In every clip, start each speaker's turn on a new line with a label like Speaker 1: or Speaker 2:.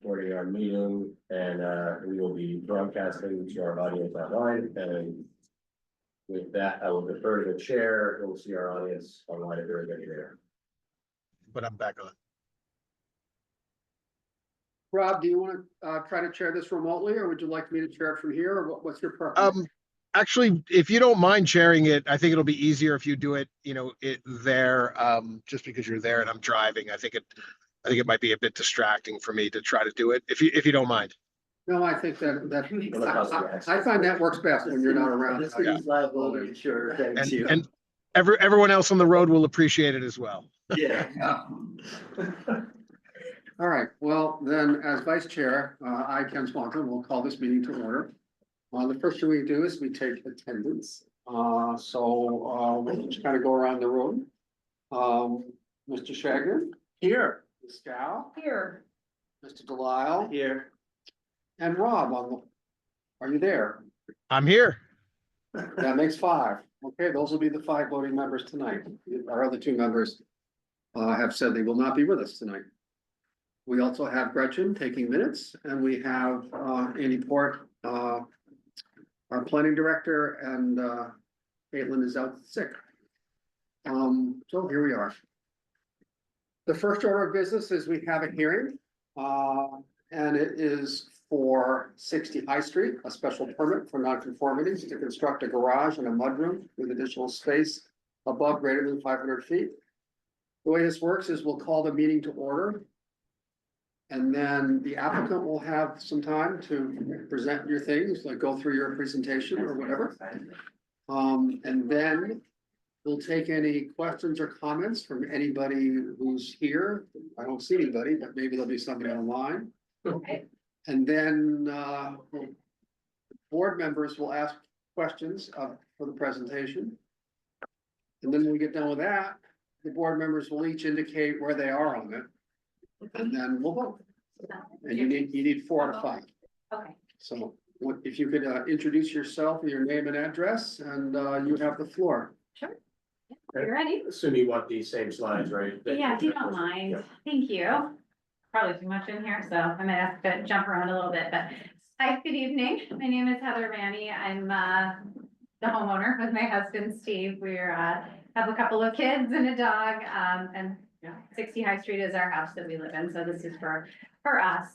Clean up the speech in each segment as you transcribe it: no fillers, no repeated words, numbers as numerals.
Speaker 1: recording our meeting, and we will be broadcasting to our audience online. And with that, I will defer to the chair. We'll see our audience online if they're there.
Speaker 2: But I'm back on.
Speaker 3: Rob, do you want to try to chair this remotely, or would you like me to chair it from here, or what's your preference?
Speaker 2: Actually, if you don't mind sharing it, I think it'll be easier if you do it, there, just because you're there and I'm driving. I think it might be a bit distracting for me to try to do it, if you don't mind.
Speaker 3: No, I think I find that works best when you're not around.
Speaker 4: Sure, thanks you.
Speaker 2: And everyone else on the road will appreciate it as well.
Speaker 4: Yeah.
Speaker 3: All right, well, then, as vice chair, I, Ken Swanton, will call this meeting to order. The first thing we do is we take attendance. So we'll just kind of go around the room. Mr. Shagner?
Speaker 4: Here.
Speaker 3: Ms. Gow?
Speaker 5: Here.
Speaker 3: Mr. Delisle?
Speaker 4: Here.
Speaker 3: And Rob, are you there?
Speaker 2: I'm here.
Speaker 3: That makes 5. Okay, those will be the 5 voting members tonight. Our other 2 members have said they will not be with us tonight. We also have Gretchen taking minutes, and we have Andy Port, our planning director, and Caitlin is out sick. So here we are. The first order of business is we have a hearing, and it is for 60 High Street, a special permit for nonconformities to construct a garage and a mudroom with additional space above greater than 500 feet. The way this works is we'll call the meeting to order. And then the applicant will have some time to present your things, like go through your presentation or whatever. And then we'll take any questions or comments from anybody who's here. I don't see anybody, but maybe there'll be somebody online.
Speaker 5: Okay.
Speaker 3: And then board members will ask questions for the presentation. And then when we get done with that, the board members will each indicate where they are on it. And then we'll vote. And you need 4 to 5.
Speaker 5: Okay.
Speaker 3: So if you could introduce yourself, your name and address, and you have the floor.
Speaker 5: Sure. Yeah, you ready?
Speaker 1: Assume you want these same slides, right?
Speaker 5: Yeah, if you don't mind.
Speaker 1: Yeah.
Speaker 5: Thank you. Probably too much in here, so I might have to jump around a little bit, but hi, good evening. My name is Heather Manny. I'm the homeowner with my husband, Steve. We're have a couple of kids and a dog, and 60 High Street is our house that we live in, so this is for us.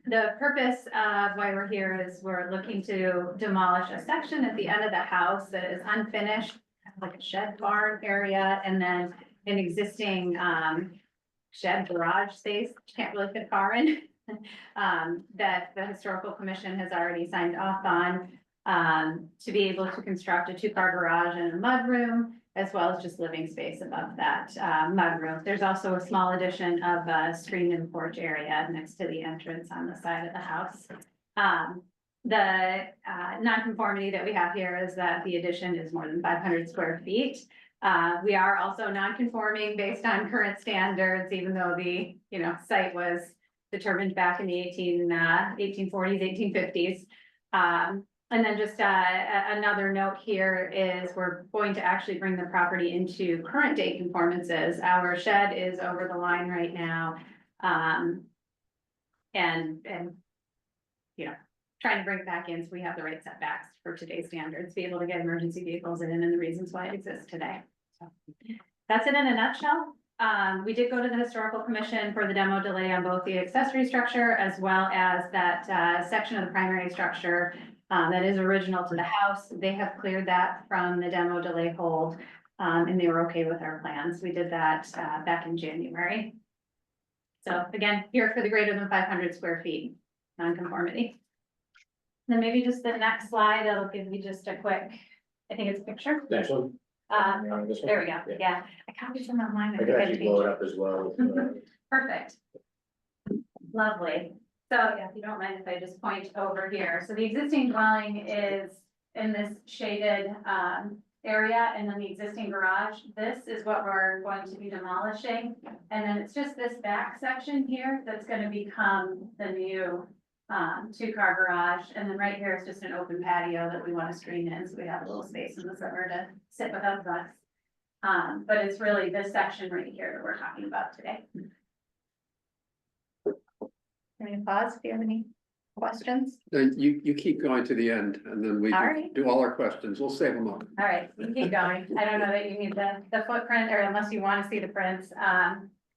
Speaker 5: The purpose of why we're here is we're looking to demolish a section at the end of the house that is unfinished, like a shed barn area, and then an existing shed garage space, which can't really fit a car in, that the historical commission has already signed off on, to be able to construct a 2-car garage and a mudroom, as well as just living space above that mudroom. There's also a small addition of a screen and porch area next to the entrance on the side of the house. The nonconformity that we have here is that the addition is more than 500 square feet. We are also non-conforming based on current standards, even though the site was determined back in the 1840s, 1850s. And then just another note here is we're going to actually bring the property into current day conformances. Our shed is over the line right now. And trying to bring it back in so we have the right setbacks for today's standards, be able to get emergency vehicles in, and the reasons why it exists today. So that's it in a nutshell. We did go to the historical commission for the demo delay on both the accessory structure as well as that section of the primary structure that is original to the house. They have cleared that from the demo delay hold, and they were okay with our plans. We did that back in January. So again, here for the greater than 500 square feet nonconformity. Then maybe just the next slide, it'll give you just a quick, I think it's a picture.
Speaker 1: Next one.
Speaker 5: There we go. Yeah, I copied from online.
Speaker 1: I can actually blow it up as well.
Speaker 5: Perfect. Lovely. So yeah, if you don't mind if I just point over here. So the existing dwelling is in this shaded area, and then the existing garage. This is what we're going to be demolishing. And then it's just this back section here that's going to become the new 2-car garage. And then right here is just an open patio that we want to screen in, so we have a little space in the summer to sit without bugs. But it's really this section right here that we're talking about today. me to pause if you have any questions.
Speaker 3: You keep going to the end and then we
Speaker 5: All right.
Speaker 3: do all our questions. We'll save them up.
Speaker 5: All right, you keep going. I don't know that you need the footprint or unless you want to see the prints.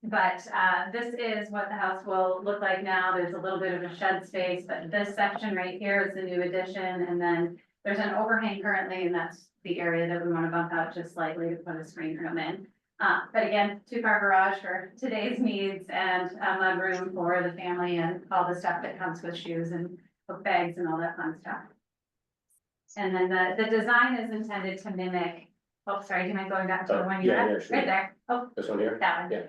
Speaker 5: But this is what the house will look like now. There's a little bit of a shed space, but this section right here is the new addition. And then there's an overhang currently, and that's the area that we want to bump out just slightly to put a screen room in. But again, 2-car garage for today's needs and a mudroom for the family and all the stuff that comes with shoes and book bags and all that fun stuff. And then the design is intended to mimic, oh, sorry, do you mind going back to the one you
Speaker 1: Yeah,
Speaker 5: had?
Speaker 1: yeah, sure.
Speaker 5: Right there. Oh,
Speaker 1: This one here?
Speaker 5: that one.
Speaker 1: Yeah.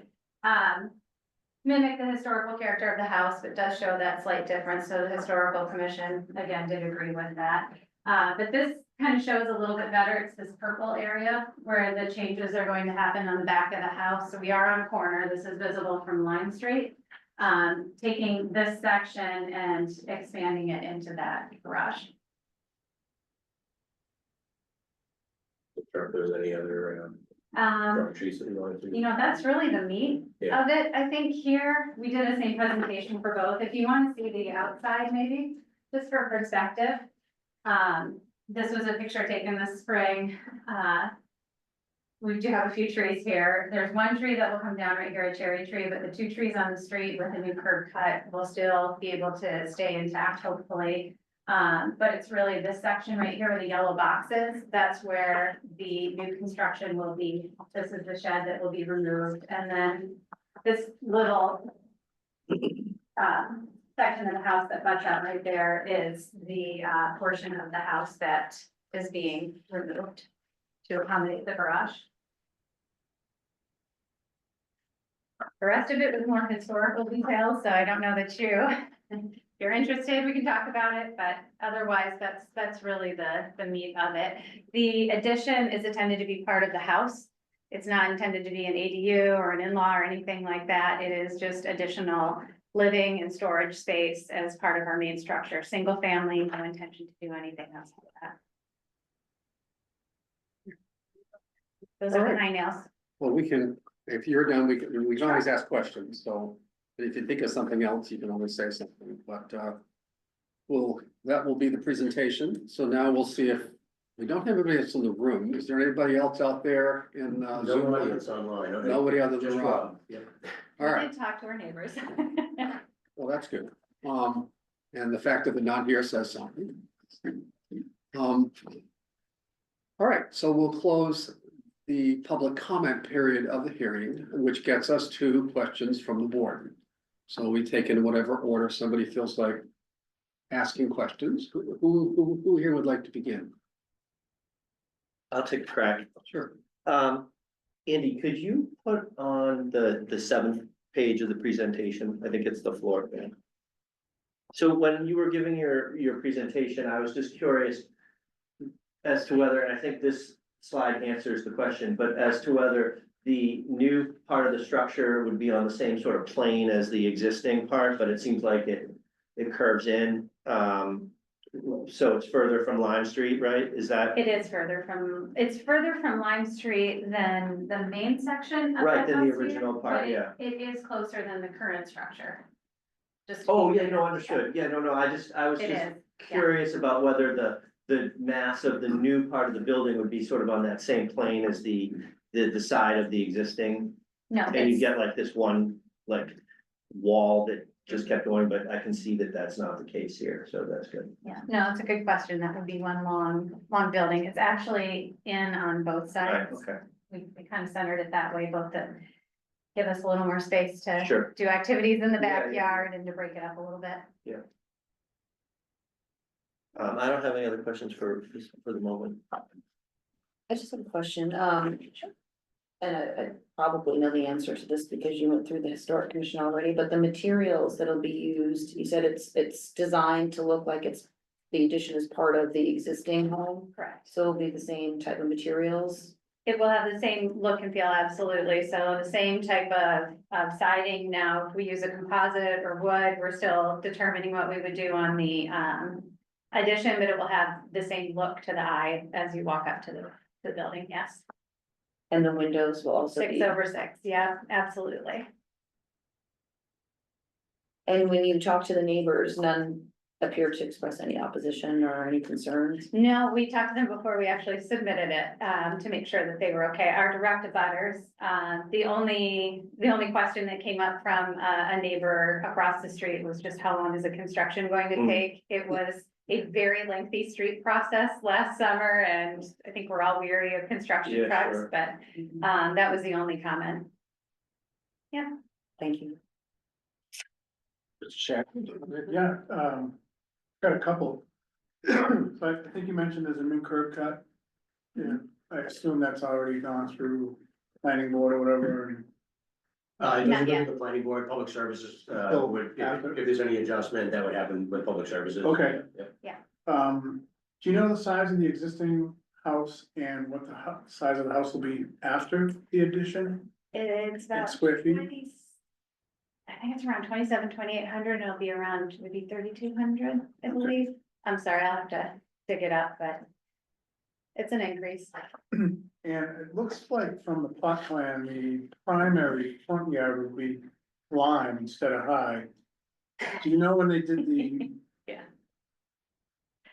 Speaker 5: Mimic the historical character of the house, but does show that slight difference. So the historical commission, again, did agree with that. But this kind of shows a little bit better. It's this purple area where the changes are going to happen on the back of the house. So we are on a corner. This is visible from Lime Street. Taking this section and expanding it into that garage.
Speaker 1: Sure, if there's any other, trees that you wanted to.
Speaker 5: You know, that's really the meat
Speaker 1: Yeah.
Speaker 5: of it. I think here, we did the same presentation for both. If you want to see the outside maybe, just for perspective. This was a picture taken this spring. We do have a few trees here. There's one tree that will come down right here, a cherry tree, but the 2 trees on the street with a new curb cut will still be able to stay intact, hopefully. But it's really this section right here where the yellow box is. That's where the new construction will be. This is the shed that will be removed. And then this little section of the house that butts out right there is the portion of the house that is being removed to accommodate the garage. The rest of it was more historical details, so I don't know that if you're interested, we can talk about it, but otherwise, that's really the meat of it. The addition is intended to be part of the house. It's not intended to be an ADU or an in-law or anything like that. It is just additional living and storage space as part of our main structure. Single family, no intention to do anything else with that. Those are the high nails.
Speaker 3: Well, we can, if you're done, we can always ask questions, so if you think of something else, you can always say something, but that will be the presentation. So now we'll see if we don't have anybody else in the room. Is there anybody else out there in
Speaker 1: No
Speaker 3: Zoom?
Speaker 1: one that's online. okay.
Speaker 3: Nobody other than
Speaker 1: Just
Speaker 3: Rob.
Speaker 1: Rob. Yeah.
Speaker 3: All
Speaker 5: We
Speaker 3: right,
Speaker 5: did talk to our neighbors.
Speaker 3: well, that's good. And the fact that they're not here says something. All right, so we'll close the public comment period of the hearing, which gets us to questions from the board. So we take in whatever order somebody feels like asking questions. Who here would like to begin?
Speaker 4: I'll take a crack.
Speaker 3: Sure.
Speaker 4: Andy, could you put on the 7th page of the presentation? I think it's the floor plan. So when you were giving your presentation, I was just curious as to whether, and I think this slide answers the question, but as to whether the new part of the structure would be on the same sort of plane as the existing part, but it seems like it curves in. So it's further from Lime Street, right? Is that?
Speaker 5: It's further from Lime Street than the main section. of
Speaker 4: Right, than the
Speaker 5: house here,
Speaker 4: original part,
Speaker 5: but
Speaker 4: yeah.
Speaker 5: It is closer than the current structure. Just.
Speaker 4: Oh, yeah, no, understood. Yeah, no, I was
Speaker 5: It
Speaker 4: just
Speaker 5: is, yeah.
Speaker 4: curious about whether the mass of the new part of the building would be sort of on that same plane as the side of the existing.
Speaker 5: No,
Speaker 4: And you
Speaker 5: it's,
Speaker 4: get like this one, like, wall that just kept going, but I can see that that's not the case here, so that's good.
Speaker 5: yeah, no, it's a good question. That would be one long building. It's actually in on both
Speaker 4: Right,
Speaker 5: sides.
Speaker 4: okay,
Speaker 5: We kind of centered it that way, both to give us a little more space to
Speaker 4: sure.
Speaker 5: do activities in the
Speaker 4: Yeah, yeah.
Speaker 5: backyard and to break it up a little bit.
Speaker 4: I don't have any other questions for the moment.
Speaker 6: I just have a question, and I probably know the answer to this because you went through the historic commission already, but the materials that'll be used, you said it's designed to look like the addition is part of the existing home,
Speaker 5: Correct.
Speaker 6: so it'll be the same type of materials.
Speaker 5: It will have the same look and feel, absolutely. So the same type of siding. Now, if we use a composite or wood, we're still determining what we would do on the addition, but it will have the same look to the eye as you walk up to the building, yes.
Speaker 6: And the windows will also
Speaker 5: 6
Speaker 6: be.
Speaker 5: over 6, yeah, absolutely.
Speaker 6: And when you talk to the neighbors, none appear to express any opposition or any concerns?
Speaker 5: No, we talked to them before we actually submitted it, to make sure that they were okay. Our direct abutters, the only question that came up from a neighbor across the street was just how long is the construction going to take? It was a very lengthy street process last summer, and I think we're all weary of construction
Speaker 4: Yeah,
Speaker 5: trucks,
Speaker 4: sure.
Speaker 5: but, that was the only comment.
Speaker 6: Thank you.
Speaker 3: Check.
Speaker 7: Yeah, got a couple. So I think you mentioned there's a new curb cut. Yeah, I assume that's already gone through planning board or whatever.
Speaker 1: It
Speaker 5: Not
Speaker 1: doesn't go
Speaker 5: yet.
Speaker 1: to the planning board, public services,
Speaker 7: Still
Speaker 1: would,
Speaker 7: after?
Speaker 1: if there's any adjustment, that would happen with public services.
Speaker 7: Okay.
Speaker 1: Yep.
Speaker 7: Do you know the size of the existing house and what the size of the house will be after the addition?
Speaker 5: It's
Speaker 7: In
Speaker 5: about
Speaker 7: square feet?
Speaker 5: 20 I think it's around 2,800, and it'll be around maybe 3,200, I believe. I'm sorry, I'll have to dig it up, but it's an increase.
Speaker 7: And it looks like from the plot plan, the primary front yard would be lime instead of high. Do you know when they did the?
Speaker 5: Yeah.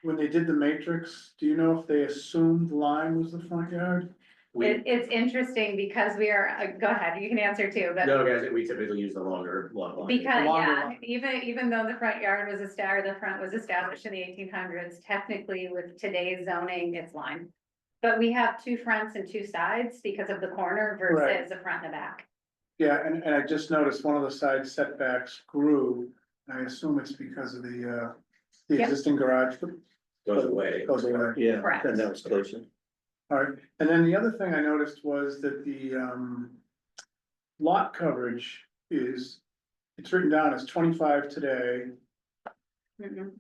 Speaker 7: When they did the matrix, do you know if they assumed lime was the front yard?
Speaker 5: It's interesting because we are, go ahead, you can answer too, but.
Speaker 1: No, guys, we typically use the longer lot line.
Speaker 5: Because,
Speaker 7: Longer
Speaker 5: yeah,
Speaker 7: one.
Speaker 5: even though the front yard was the front was established in the 1800s, technically with today's zoning, it's line. But we have two fronts and two sides because of the corner
Speaker 7: Right.
Speaker 5: versus the front and the back.
Speaker 7: Yeah, and I just noticed one of the side setbacks grew, and I assume it's because of the
Speaker 5: Yep.
Speaker 7: existing garage
Speaker 1: Goes away.
Speaker 7: goes away.
Speaker 4: Yeah,
Speaker 5: Correct.
Speaker 4: and that was closer.
Speaker 7: All right, and then the other thing I noticed was that the lot coverage is, it's written down as 25 today.
Speaker 5: Mhm.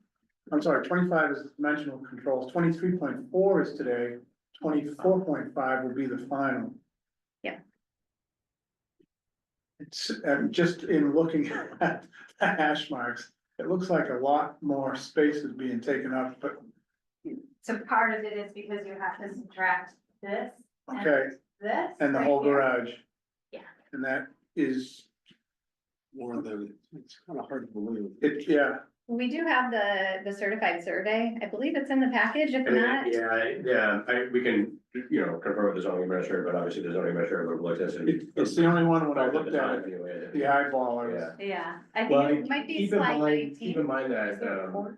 Speaker 7: I'm sorry, 25 is dimensional controls, 23.4 is today, 24.5 will be the final.
Speaker 5: Yeah.
Speaker 7: It's, just in looking at the hash marks, it looks like a lot more space is being taken up, but,
Speaker 5: So part of it is because you have to subtract this and
Speaker 7: okay,
Speaker 5: this.
Speaker 7: and the
Speaker 5: right
Speaker 7: whole
Speaker 5: here.
Speaker 7: garage.
Speaker 5: Yeah.
Speaker 7: And that is,
Speaker 3: More than, it's kind of hard to believe.
Speaker 7: yeah,
Speaker 5: We do have the certified survey. I believe it's in the package, if
Speaker 1: I mean,
Speaker 5: not.
Speaker 1: we can, confirm with the zoning administrator, but obviously the zoning administrator would look at this and.
Speaker 7: it's the only one when I looked at it,
Speaker 1: Anyway.
Speaker 7: the eyeball, I was,
Speaker 1: Yeah.
Speaker 5: Yeah, I
Speaker 1: Well,
Speaker 5: think it might be
Speaker 1: keep in
Speaker 5: slide
Speaker 1: mind, keep in
Speaker 5: 19.
Speaker 1: mind that,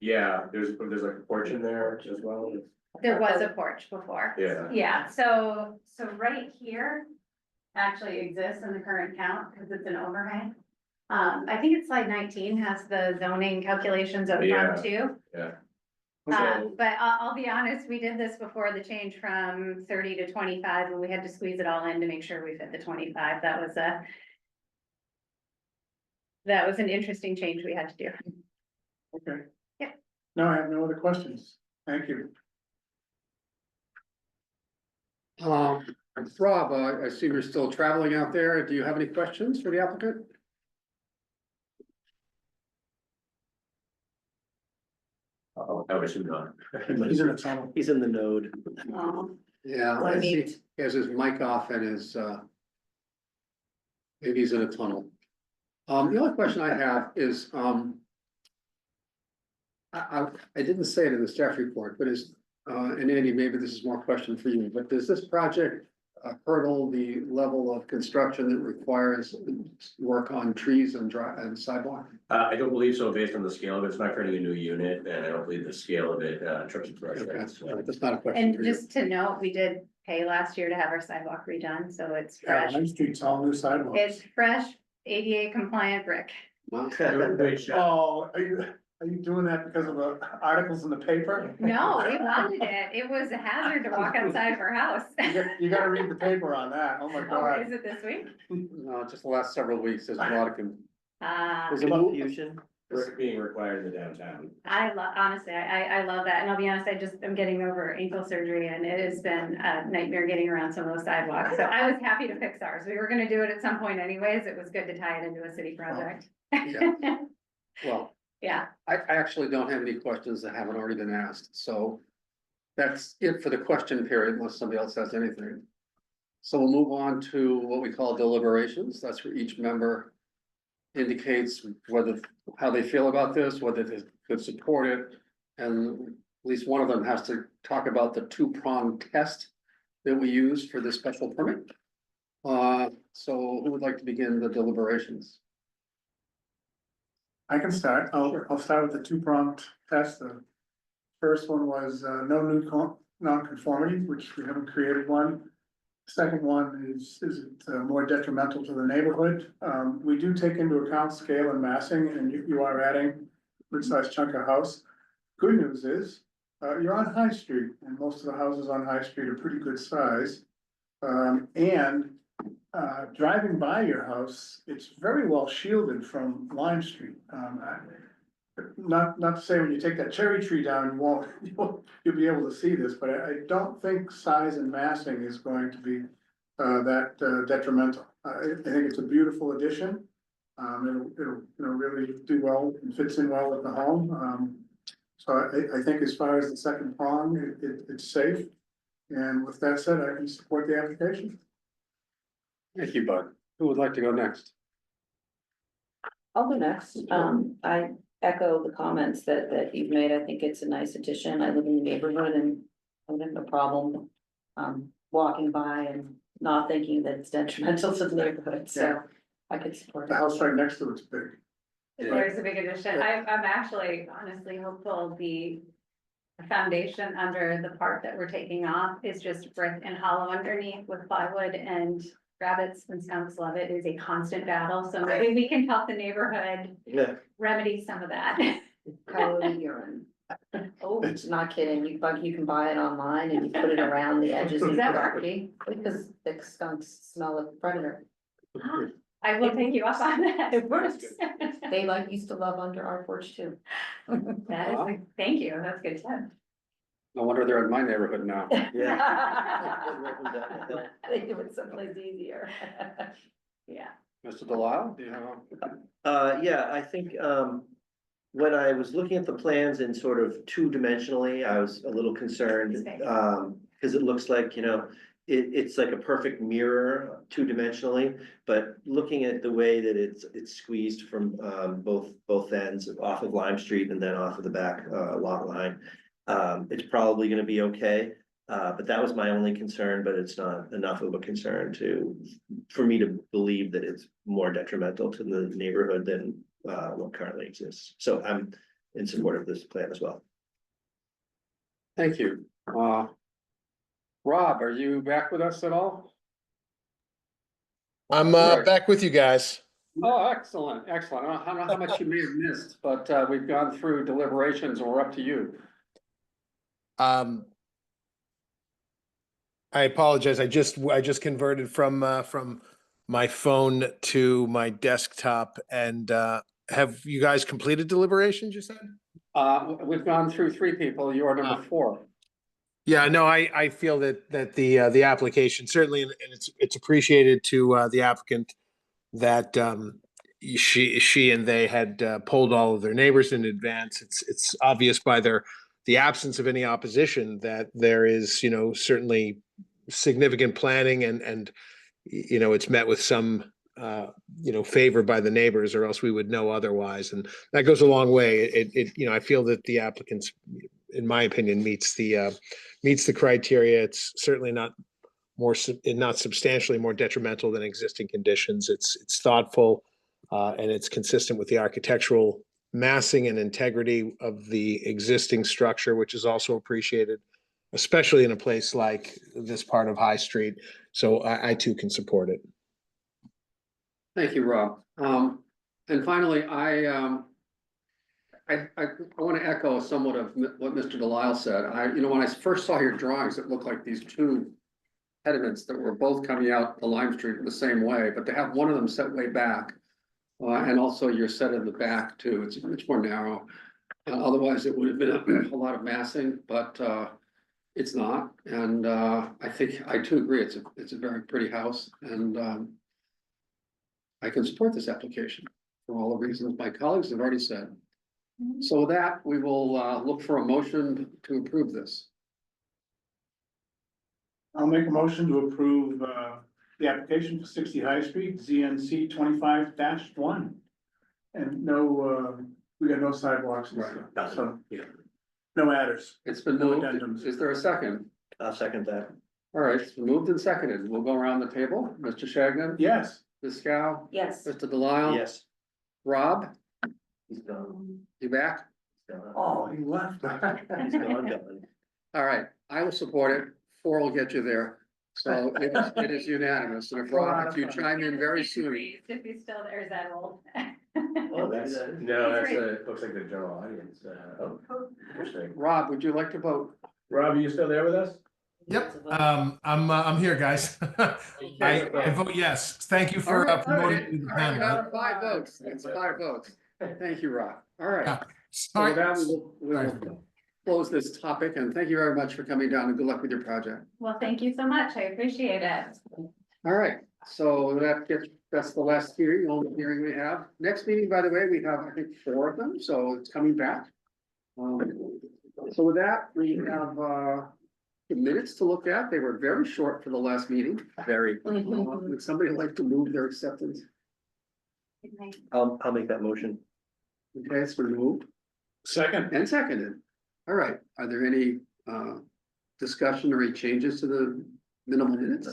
Speaker 1: yeah, there's like a porch in there as well.
Speaker 5: There was a porch before.
Speaker 1: Yeah.
Speaker 5: Yeah, so right here actually exists in the current count because it's an overhang. I think it's slide 19 has the zoning calculations of
Speaker 1: Yeah.
Speaker 5: front too.
Speaker 1: Yeah.
Speaker 5: But I'll be honest, we did this before the change from 30 to 25 and we had to squeeze it all in to make sure we fit the 25. That was an interesting change we had to do.
Speaker 7: okay.
Speaker 5: Yep.
Speaker 7: No, I have no other questions, thank you.
Speaker 3: Rob, I see you're still traveling out there. Do you have any questions for the applicant?
Speaker 1: I would assume not.
Speaker 7: He's in a tunnel.
Speaker 4: He's in the node.
Speaker 3: Yeah,
Speaker 6: Well,
Speaker 3: I see,
Speaker 6: mute.
Speaker 3: he has his mic off and his, maybe he's in a tunnel. The only question I have is, I didn't say it in the staff report, but and Andy, maybe this is more a question for you, but does this project hurdle the level of construction that requires work on trees and sidewalk?
Speaker 1: I don't believe so, based on the scale of it. It's not creating a new unit, and I don't believe the scale of it, trips the
Speaker 3: Okay,
Speaker 1: threshold.
Speaker 3: that's not a question
Speaker 5: And
Speaker 3: for you.
Speaker 5: just to note, we did pay last year to have our sidewalk redone, so it's
Speaker 7: Yeah,
Speaker 5: fresh.
Speaker 7: Main Street's all new sidewalks.
Speaker 5: It's fresh, ADA compliant brick.
Speaker 3: Well,
Speaker 1: Great job.
Speaker 7: Oh, are you doing that because of the articles in the paper?
Speaker 5: No, we wanted it. It was a hazard to walk outside of our house.
Speaker 7: You gotta read the paper on that, oh my
Speaker 5: Oh,
Speaker 7: god.
Speaker 5: is it this week?
Speaker 3: No, just the last several weeks, there's a lot of,
Speaker 5: Uh,
Speaker 3: there's a move.
Speaker 4: Confusion.
Speaker 1: Brick being required in the downtown.
Speaker 5: honestly, I love that. And I'll be honest, I'm getting over ankle surgery and it has been a nightmare getting around some of those sidewalks. So I was happy to fix ours. We were gonna do it at some point anyways. It was good to tie it into a city project.
Speaker 3: Yeah. Well,
Speaker 5: Yeah,
Speaker 3: I actually don't have any questions that haven't already been asked, so that's it for the question period, unless somebody else has anything. So we'll move on to what we call deliberations. That's where each member indicates whether, how they feel about this, whether they could support it. And at least one of them has to talk about the two-prong test that we use for this special permit. So who would like to begin the deliberations?
Speaker 7: I can start. I'll start with the two-pronged test. The first one was, no new non-conformity, which we haven't created one. Second one is it more detrimental to the neighborhood? We do take into account scale and massing, and you are adding good sized chunk of house. Good news is, you're on High Street, and most of the houses on High Street are pretty good size. Driving by your house, it's very well shielded from Lime Street. Not to say when you take that cherry tree down, you'll be able to see this, but I don't think size and massing is going to be that detrimental. I think it's a beautiful addition. It'll really do well and fits in well with the home. So I think as far as the second prong, it's safe. And with that said, I can support the application.
Speaker 3: Thank you, Bud. Who would like to go next?
Speaker 6: I'll go next. I echo the comments that you've made. I think it's a nice addition. I live in the neighborhood and I have no problem walking by and not thinking that it's detrimental to the neighborhood, so I could support
Speaker 7: The
Speaker 6: it.
Speaker 7: house right next to it's big.
Speaker 5: There's a big addition. I'm actually honestly hopeful the foundation under the part that we're taking off is just brick and hollow underneath with plywood, and rabbits and skunks love it. It is a constant battle, so maybe we can help the neighborhood
Speaker 4: Yeah.
Speaker 5: remedy some of that.
Speaker 6: Coyote urine. Oh, not kidding. You can buy it online and you put it around the edges of the
Speaker 5: Does that work?
Speaker 6: property because the skunks smell of predator.
Speaker 5: I will take you up on that.
Speaker 6: It works. They used to love under our porch too.
Speaker 5: That is, thank you, that's good tip.
Speaker 3: No wonder they're in my neighborhood now.
Speaker 6: They do it someplace easier.
Speaker 5: Yeah.
Speaker 3: Mr. Delisle, do you have?
Speaker 4: Yeah, I think, when I was looking at the plans in sort of two-dimensionally, I was a little concerned, cause it looks like, it's like a perfect mirror two-dimensionally, but looking at the way that it's squeezed from, both ends off of Lime Street and then off of the back, lot line, it's probably gonna be okay. But that was my only concern, but it's not enough of a concern for me to believe that it's more detrimental to the neighborhood than what currently exists. So I'm in support of this plan as well.
Speaker 3: Thank you. Rob, are you back with us at all?
Speaker 2: I'm
Speaker 3: Right.
Speaker 2: back with you guys.
Speaker 3: Oh, excellent, excellent. I don't know how much you may have missed, but we've gone through deliberations and we're up to you.
Speaker 2: I apologize. I just converted from my phone to my desktop, and have you guys completed deliberations, you said?
Speaker 3: We've gone through 3 people. You are number 4.
Speaker 2: Yeah, no, I feel that the application certainly, and it's appreciated to the applicant that she and they had polled all of their neighbors in advance. It's obvious by the absence of any opposition that there is, certainly significant planning and it's met with some favor by the neighbors, or else we would know otherwise, and that goes a long way. I feel that the applicants, in my opinion, meets the criteria. It's certainly not substantially more detrimental than existing conditions. It's thoughtful, and it's consistent with the architectural massing and integrity of the existing structure, which is also appreciated, especially in a place like this part of High Street. So I too can support it.
Speaker 3: Thank you, Rob. And finally, I want to echo somewhat of what Mr. Delisle said. When I first saw your drawings, it looked like these 2 pediments that were both coming out the Lime Street in the same way, but to have one of them set way back, and also you're set in the back too, it's much more narrow. Otherwise, it would have been a lot of massing, but it's not. And I think I too agree. It's a very pretty house, and I can support this application for all the reasons my colleagues have already said. So with that, we will look for a motion to approve this.
Speaker 7: I'll make a motion to approve the application for 60 High Street, ZNC 25-1. And no, we got no sidewalks and stuff, so, no adders.
Speaker 3: It's been
Speaker 7: No
Speaker 3: moved.
Speaker 7: addendums.
Speaker 3: Is there a second?
Speaker 4: I'll second that.
Speaker 3: All right, it's been moved and seconded. We'll go around the table. Mr. Shagnon?
Speaker 7: Yes,
Speaker 3: Ms. Scow?
Speaker 6: Yes.
Speaker 3: Mr. Delisle?
Speaker 4: Yes.
Speaker 3: Rob,
Speaker 4: He's gone.
Speaker 3: you back?
Speaker 4: He's gone.
Speaker 7: oh, he left.
Speaker 4: He's gone.
Speaker 3: All right, I will support it. 4 will get you there. So it is unanimous. And if Rob, if you chime in very soon.
Speaker 5: If he's still there, is that old?
Speaker 4: Well,
Speaker 1: That's,
Speaker 4: that's-
Speaker 1: no, that's looks like the general audience, oh, interesting.
Speaker 3: Rob, would you like to vote?
Speaker 1: Rob, are you still there with us?
Speaker 8: Yep, I'm here, guys. I vote yes. Thank you for
Speaker 3: All right,
Speaker 8: promoting me to the
Speaker 3: all right,
Speaker 8: panel.
Speaker 3: got 5 votes. It's 5 votes. Thank you, Rob. All right.
Speaker 8: Yeah.
Speaker 3: So
Speaker 8: Sorry.
Speaker 3: with that, we will close this topic and thank you very much for coming down and good luck with your project.
Speaker 5: Well, thank you so much. I appreciate it.
Speaker 3: All right, so that's the last hearing, the only hearing we have. Next meeting, by the way, we have, I think, 4 of them, so it's coming back. So with that, we have, the minutes to look at. They were very short for the last meeting.
Speaker 4: Very.
Speaker 3: Would somebody like to move their acceptance?
Speaker 4: I'll make that motion.
Speaker 3: Okay, it's been moved
Speaker 7: Second.
Speaker 3: and seconded. All right, are there any discussion or any changes to the minimal minutes?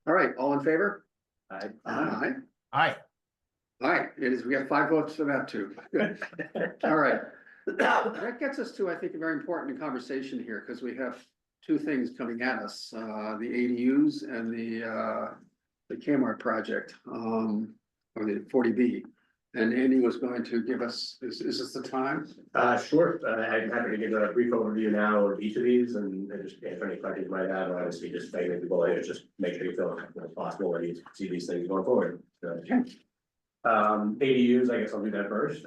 Speaker 3: All right, all in favor?
Speaker 1: I,
Speaker 3: Aye.
Speaker 8: Aye.
Speaker 3: All right, it is, we have 5 votes for that too. Good. All right. That gets us to, I think, a very important conversation here, because we have 2 things coming at us, the ADUs and the Kmart project, or the 40B. And Andy was going to give us, is this the time?
Speaker 1: sure, I'm happy to give a brief overview now of each of these and just answer any questions you might have, or obviously just begging people, like, just make sure you feel as possible when you see these things going forward. So, ADUs, I guess I'll do that first.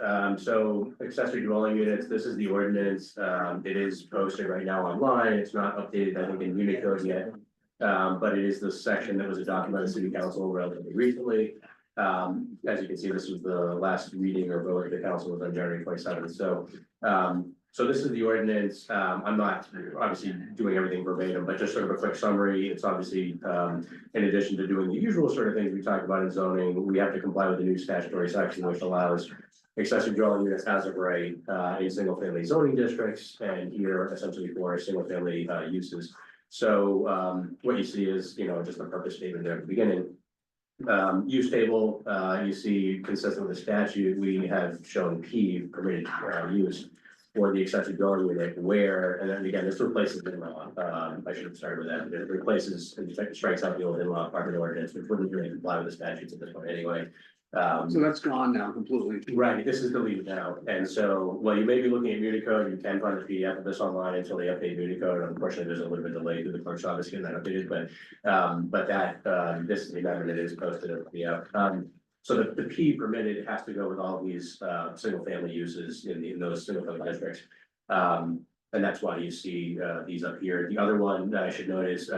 Speaker 1: So accessory dwelling units, this is the ordinance. It is posted right now online. It's not updated, I think, in Unicode yet. But it is the section that was adopted by the city council relatively recently. As you can see, this was the last reading or vote of the council was on January 27th. So, so this is the ordinance. I'm not obviously doing everything verbatim, but just sort of a quick summary. It's obviously, in addition to doing the usual sort of things we talk about in zoning, we have to comply with the new statutory section, which allows accessory dwelling units as of right, in single family zoning districts, and here essentially for single family, uses. So, what you see is, just a purpose statement there at the beginning. Use table, you see consistent with the statute, we have shown P permitted use for the accessory dwelling unit where, and then again, this replaces the in-law. I should have started with that. It replaces and strikes out the old in-law apartment ordinance, which wouldn't really comply with the statutes at this point anyway.
Speaker 3: So that's gone now completely.
Speaker 1: Right, this is deleted now, and so, while you may be looking at Unicode, you can find the PDF of this online until they update Unicode. Unfortunately, there's a little bit of delay through the clerk's office getting that updated, but that, this is the amendment, it is posted at the so the P permitted has to go with all these, single family uses in those single family districts. And that's why you see, these up here. The other one that I should note is,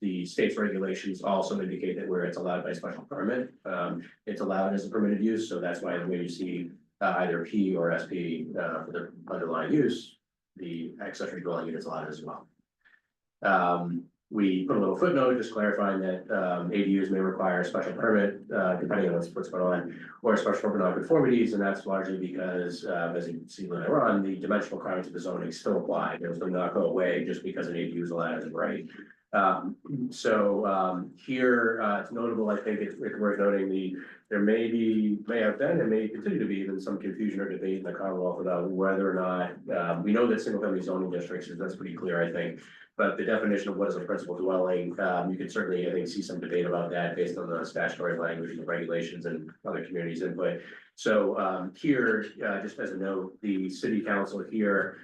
Speaker 1: the state's regulations also indicate that where it's allowed by special permit, it's allowed as a permitted use, so that's why when you see either P or SP for the underlying use, the accessory dwelling unit is allowed as well. We put a little footnote just clarifying that ADUs may require a special permit depending on what's going on, or a special permit non-conformities, and that's largely because as you can see later on, the dimensional requirements of the zoning still apply. Those do not go away just because an ADU is allowed as a right. Here, it's notable, I think it's worth noting there may have been and may continue to be even some confusion or debate in the Commonwealth about whether or not, we know that single family zoning districts, that's pretty clear, I think. But the definition of what is a principal dwelling, you can certainly, I think, see some debate about that based on the statutory language and the regulations and other communities' input. So here, just as a note, the city council here,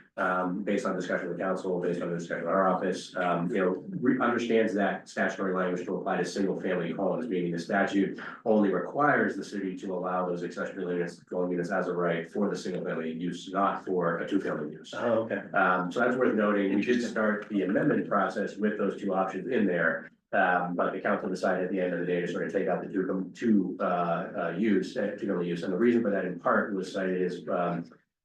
Speaker 1: based on discussion with the council, based on the discussion of our office, understands that statutory language to apply to single family homes, meaning the statute only requires the city to allow those accessory dwelling units as a right for the single family use, not for a 2-family use.
Speaker 4: Oh, okay.
Speaker 1: So that's worth noting. We did start the amendment process with those 2 options in there. But the council decided at the end of the day to sort of take out the two-family use. And the reason for that in part was cited as,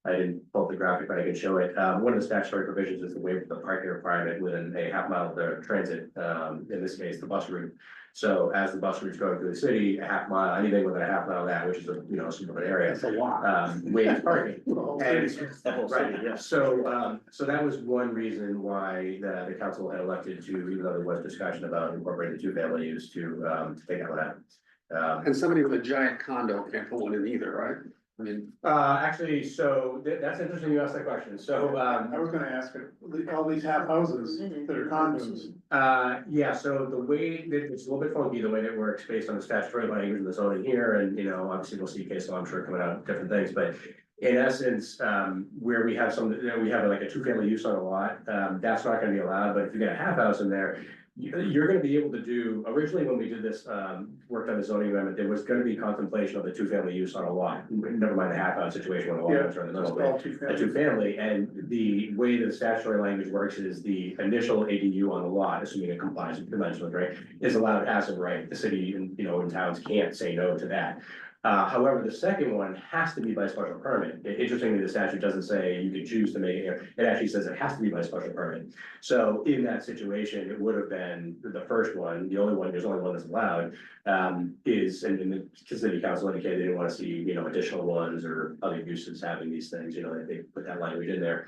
Speaker 1: I didn't pull up the graphic, but I can show it. One of the statutory provisions is the waiver of the parking requirement within a half mile of the transit, in this case, the bus route. So as the bus route's going through the city, a half mile, anything within a half mile of that, which is a, suburban area,
Speaker 3: That's a lot.
Speaker 1: waive parking.
Speaker 7: The whole
Speaker 1: And,
Speaker 7: city.
Speaker 4: The whole city,
Speaker 1: right,
Speaker 4: yeah.
Speaker 1: so that was one reason why the council had elected to, even though there was discussion about incorporating two-family use to take that one out.
Speaker 3: And somebody with a giant condo can't put one in either, right? I mean,
Speaker 1: Actually, so that's interesting you asked that question, so,
Speaker 7: I was gonna ask, all these half houses that are condos,
Speaker 1: yeah, so the way that it's a little bit funky, the way that works based on the statutory language and the zoning here, and obviously we'll see case law, I'm sure, coming out, different things, but. In essence, where we have we have like a two-family use on a lot, that's not gonna be allowed, but if you get a half house in there. You're gonna be able to do, originally when we did this, worked on the zoning amendment, there was gonna be contemplation of the two-family use on a lot, never mind the half house situation when the lot was in the
Speaker 7: just
Speaker 1: middle.
Speaker 7: all two
Speaker 1: A
Speaker 7: families.
Speaker 1: two-family, and the way the statutory language works is the initial ADU on the lot, assuming it complies with dimensional, right? Is allowed as of right, the city and, in towns can't say no to that. However, the second one has to be by special permit. Interestingly, the statute doesn't say you can choose to make it, it actually says it has to be by special permit. So in that situation, it would have been the first one, the only one, there's only one that's allowed. And the city council indicated they didn't want to see, additional ones or other uses having these things, they put that language in there.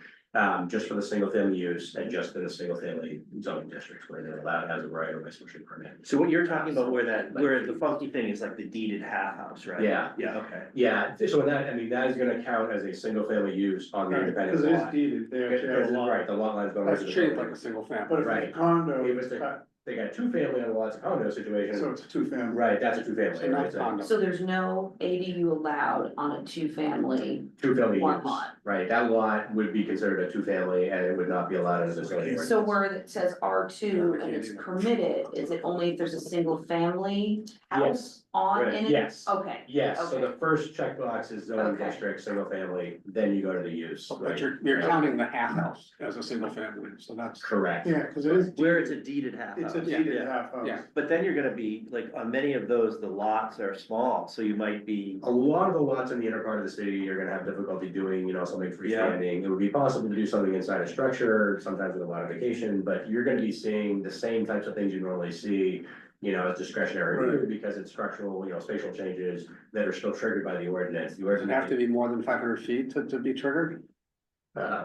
Speaker 1: Just for the single family use and just in the single family zoning districts where they're allowed as a right or by special permit.
Speaker 4: So what you're talking about where the funky thing is like the deeded half house, right?
Speaker 1: Yeah.
Speaker 4: Yeah, okay.
Speaker 1: Yeah, so that is gonna count as a single family use on the
Speaker 7: Right,
Speaker 1: independent
Speaker 7: because it is
Speaker 1: lot.
Speaker 7: deeded there.
Speaker 1: Because, right, the lot line's going.
Speaker 3: that's
Speaker 1: right to the
Speaker 3: treated
Speaker 1: building.
Speaker 3: like a single
Speaker 7: But
Speaker 3: family.
Speaker 7: if
Speaker 1: Right.
Speaker 7: it's a condo,
Speaker 1: If it's They got two family on the lots of condo
Speaker 7: so
Speaker 1: situation,
Speaker 7: it's a two family.
Speaker 1: right, that's a two family,
Speaker 3: So not
Speaker 1: right, so
Speaker 3: condo.
Speaker 6: So there's no ADU allowed on a two-family,
Speaker 1: two family
Speaker 6: One
Speaker 1: use,
Speaker 6: lot.
Speaker 1: right, that lot would be considered a two family and it would not be allowed as a zoning.
Speaker 6: so
Speaker 1: ordinance.
Speaker 6: where it says R2 and it's permitted, is it only if there's a single family house
Speaker 1: Yes,
Speaker 6: on
Speaker 1: right,
Speaker 6: in it?
Speaker 1: yes.
Speaker 6: Okay,
Speaker 1: Yes, so
Speaker 6: Okay.
Speaker 1: the first checkbox is zoning
Speaker 6: Okay.
Speaker 1: district, single family, then you go to the use,
Speaker 3: But
Speaker 1: right?
Speaker 3: you're counting the half house as a single family, so that's.
Speaker 1: Correct.
Speaker 7: Yeah, because it is.
Speaker 4: Where it's a deeded half
Speaker 7: It's
Speaker 4: house.
Speaker 7: a deeded
Speaker 4: Yeah.
Speaker 7: half house.
Speaker 3: Yeah.
Speaker 4: But then you're gonna be, like, on many of those, the lots are small, so you might be,
Speaker 1: A lot of the lots in the inner part of the city are gonna have difficulty doing, something freestanding. It would be possible to do something inside a structure, sometimes with a modification, but you're gonna be seeing the same types of things you normally see. As discretionary review, because it's structural, spatial changes that are still triggered by the ordinance. The
Speaker 3: Does it have to
Speaker 1: ordinance,
Speaker 3: be more than 500 feet to be triggered?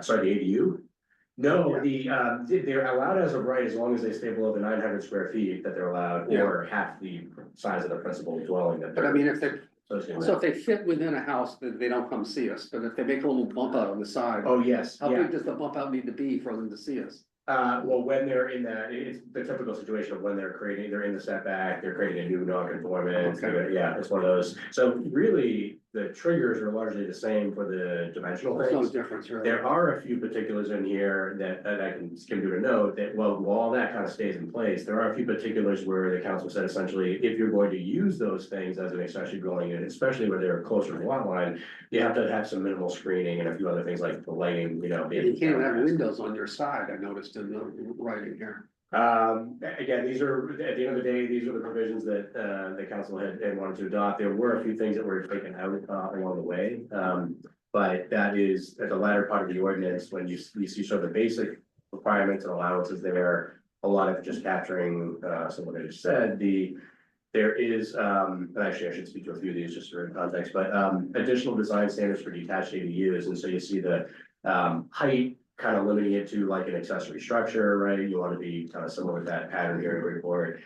Speaker 1: sorry, the ADU? No, they're allowed as of right as long as they stay below the 900 square feet that they're allowed,
Speaker 3: Yeah.
Speaker 1: or half the size of the principal dwelling that
Speaker 3: But I
Speaker 1: they're
Speaker 3: mean, if they,
Speaker 1: associated
Speaker 3: so
Speaker 1: with.
Speaker 3: if they fit within a house, then they don't come see us, but if they make a little bump out on the side.
Speaker 1: Oh, yes,
Speaker 3: How
Speaker 1: yeah.
Speaker 3: big does the bump out need to be for them to see us?
Speaker 1: Well, when they're in that, it's the typical situation of when they're in the setback, they're creating a new non-conformance.
Speaker 3: Okay.
Speaker 1: Yeah, it's one of those. So really, the triggers are largely the same for the dimensional
Speaker 3: There's no
Speaker 1: things.
Speaker 3: difference, really.
Speaker 1: There are a few particulars in here that I can skim through to note that, while all that kind of stays in place, there are a few particulars where the council said essentially, if you're going to use those things as an accessory dwelling unit, especially where they're closer to the lot line, you have to have some minimal screening and a few other things like the lighting,
Speaker 3: You can't even have windows on your side, I noticed in the writing here.
Speaker 1: Again, these are, at the end of the day, these are the provisions that, the council had wanted to adopt. There were a few things that were taken out, along the way. But that is, at the latter part of the ordinance, when you see sort of the basic requirements and allowances there, a lot of just capturing, some of what I just said, there is, and actually I should speak to a few of these just for context, but, additional design standards for detached ADUs. And so you see the, height kind of limiting it to like an accessory structure, right? You want to be kind of similar with that pattern here in the report.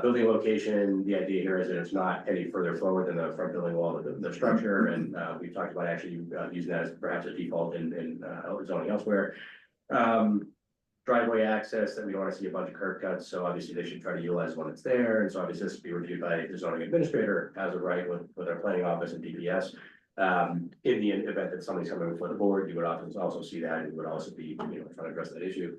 Speaker 1: Building location, the idea here is that it's not any further forward than the front building wall of the structure. And, we've talked about actually using that as perhaps a default in zoning elsewhere. Driveway access, that we don't want to see a bunch of curb cuts, so obviously they should try to utilize one that's there, and so obviously this will be reviewed by the zoning administrator as of right with our planning office and DPS. In the event that somebody's coming before the board, you would often also see that, and you would also be, trying to address that issue.